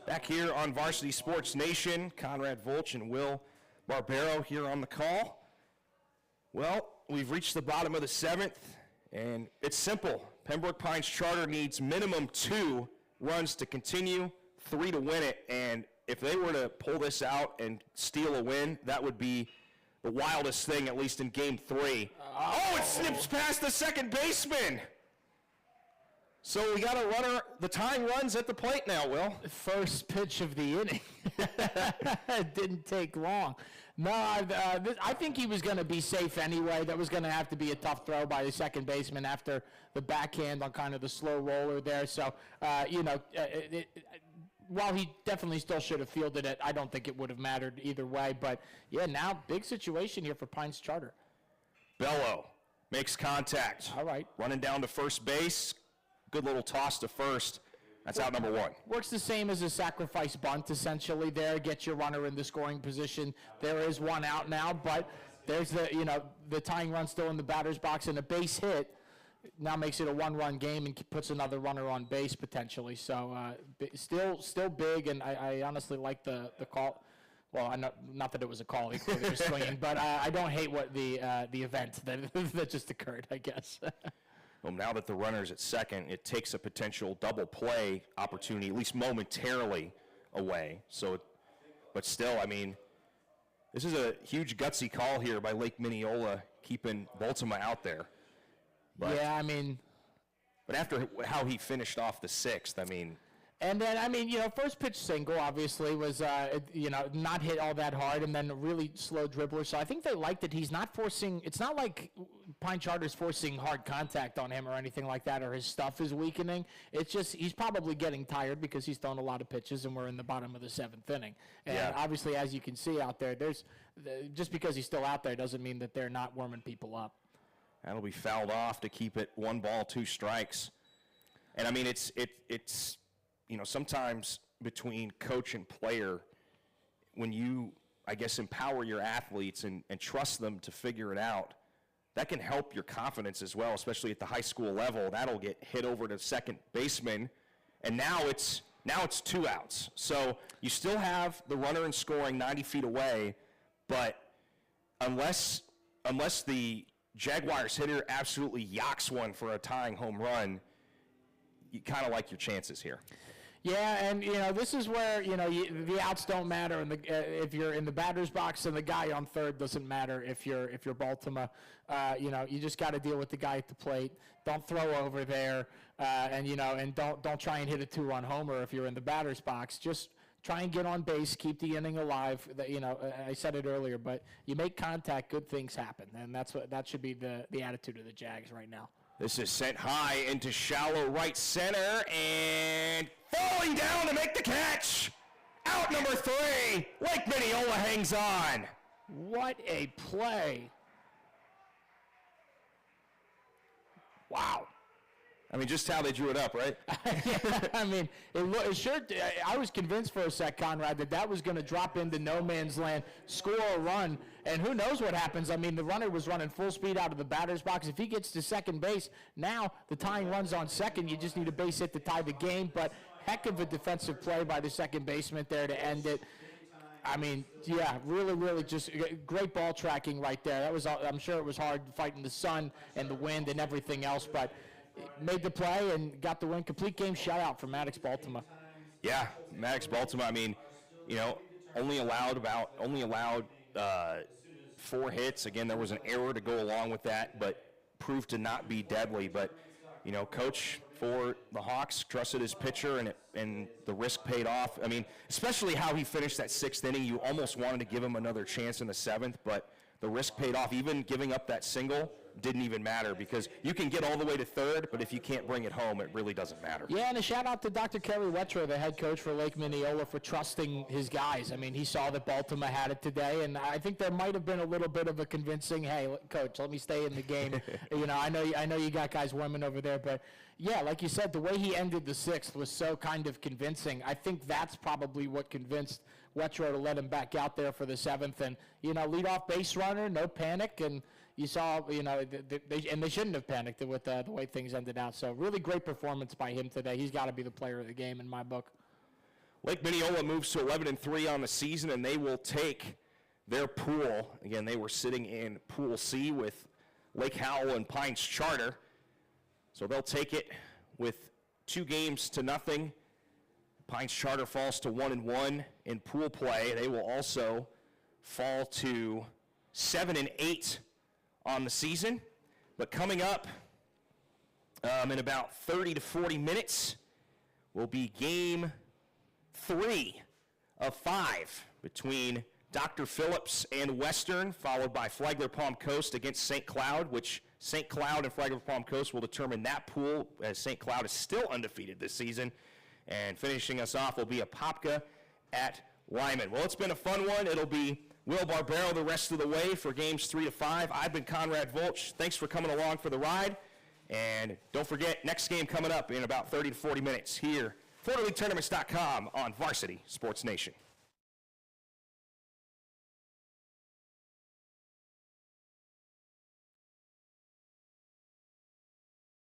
Back here on Varsity Sports Nation, Conrad Volch and Will Barbero here on the call. Well, we've reached the bottom of the 7th, and it's simple. Pembroke Pines Charter needs minimum 2 runs to continue, 3 to win it, and if they were to pull this out and steal a win, that would be the wildest thing, at least in Game 3. Oh, it slips past the second baseman. So we got a runner. The tying runs at the plate now, Will. First pitch of the inning. It didn't take long. No, I think he was going to be safe anyway. That was going to have to be a tough throw by the second baseman after the backhand on kind of the slow roller there. So, while he definitely still should have fielded it, I don't think it would have mattered either way. But, yeah, now big situation here for Pines Charter. Bello makes contact. All right. Running down to first base. Good little toss to first. That's out number 1. Works the same as a sacrifice bunt, essentially. There, get your runner in the scoring position. There is one out now, but there's the tying run still in the batter's box, and a base hit now makes it a 1-run game and puts another runner on base potentially. So still big, and I honestly like the call. Well, I know, not that it was a call, he was swinging, but I don't hate what the event that just occurred, I guess. Well, now that the runner's at second, it takes a potential double play opportunity, at least momentarily, away. So, but still, I mean, this is a huge gutsy call here by Lake Minneola, keeping Baltimore out there. But, yeah, I mean. But after how he finished off the sixth, I mean. And then, I mean, first pitch single obviously was, not hit all that hard, and then a really slow dribbler. So I think they liked that he's not forcing. It's not like Pine Charter's forcing hard contact on him or anything like that, or his stuff is weakening. It's just he's probably getting tired because he's thrown a lot of pitches, and we're in the bottom of the seventh inning. And obviously, as you can see out there, just because he's still out there doesn't mean that they're not warming people up. That'll be fouled off to keep it 1 ball, 2 strikes. And I mean, it's. Sometimes between coach and player, when you, I guess, empower your athletes and trust them to figure it out, that can help your confidence as well, especially at the high school level. That'll get hit over to second baseman, and now it's 2 outs. So you still have the runner in scoring 90 feet away, but unless the Jaguars hitter absolutely yaks one for a tying home run, you kind of like your chances here. Yeah, and this is where the outs don't matter, and if you're in the batter's box and the guy on third doesn't matter if you're Baltimore. You just got to deal with the guy at the plate. Don't throw over there, and don't try and hit a 2-run homer if you're in the batter's box. Just try and get on base, keep the inning alive. I said it earlier, but you make contact, good things happen, and that should be the attitude of the Jags right now. This is sent high into shallow right center, and falling down to make the catch. Out number 3, Lake Minneola hangs on. What a play. Wow. I mean, just how they drew it up, right? Yeah, I mean, it sure. I was convinced for a sec, Conrad, that was going to drop into no man's land, score a run, and who knows what happens. I mean, the runner was running full speed out of the batter's box. If he gets to second base, now the tying run's on second. You just need a base hit to tie the game, but heck of a defensive play by the second baseman there to end it. I mean, yeah, really, really just great ball tracking right there. That was, I'm sure it was hard fighting the sun and the wind and everything else, but made the play and got the win. Complete game shutout for Maddox Baltimore. Yeah, Maddox Baltimore. I mean, only allowed 4 hits. Again, there was an error to go along with that, but proved to not be deadly. But coach for the Hawks trusted his pitcher, and the risk paid off. I mean, especially how he finished that 6th inning. You almost wanted to give him another chance in the 7th, but the risk paid off. Even giving up that single didn't even matter, because you can get all the way to third, but if you can't bring it home, it really doesn't matter. Yeah, and a shout out to Dr. Kerry Wetro, the head coach for Lake Minneola, for trusting his guys. I mean, he saw that Baltimore had it today, and I think there might have been a little bit of a convincing, hey, coach, let me stay in the game. I know you got guys warming over there, but yeah, like you said, the way he ended the 6th was so kind of convincing. I think that's probably what convinced Wetro to let him back out there for the 7th, and lead off base runner, no panic, and you saw, they shouldn't have panicked with the way things ended out. So really great performance by him today. He's got to be the player of the game in my book. Lake Minneola moves to 11-3 on the season, and they will take their pool. Again, they were sitting in Pool C with Lake Howell and Pines Charter. So they'll take it with 2-0. Pines Charter falls to 1-1 in pool play. They will also fall to 7-8 on the season. But coming up in about 30 to 40 minutes will be game 3 of 5 between Dr. Phillips and Western, followed by Flagler Palm Coast against St. Cloud, which St. Cloud and Flagler Palm Coast will determine that pool, as St. Cloud is still undefeated this season. And finishing us off will be Apopka at Lyman. Well, it's been a fun one. It'll be Will Barbero the rest of the way for games 3 to 5. I've been Conrad Volch. Thanks for coming along for the ride. And don't forget, next game coming up in about 30 to 40 minutes here, FloridaLeagueTournaments.com on Varsity Sports Nation.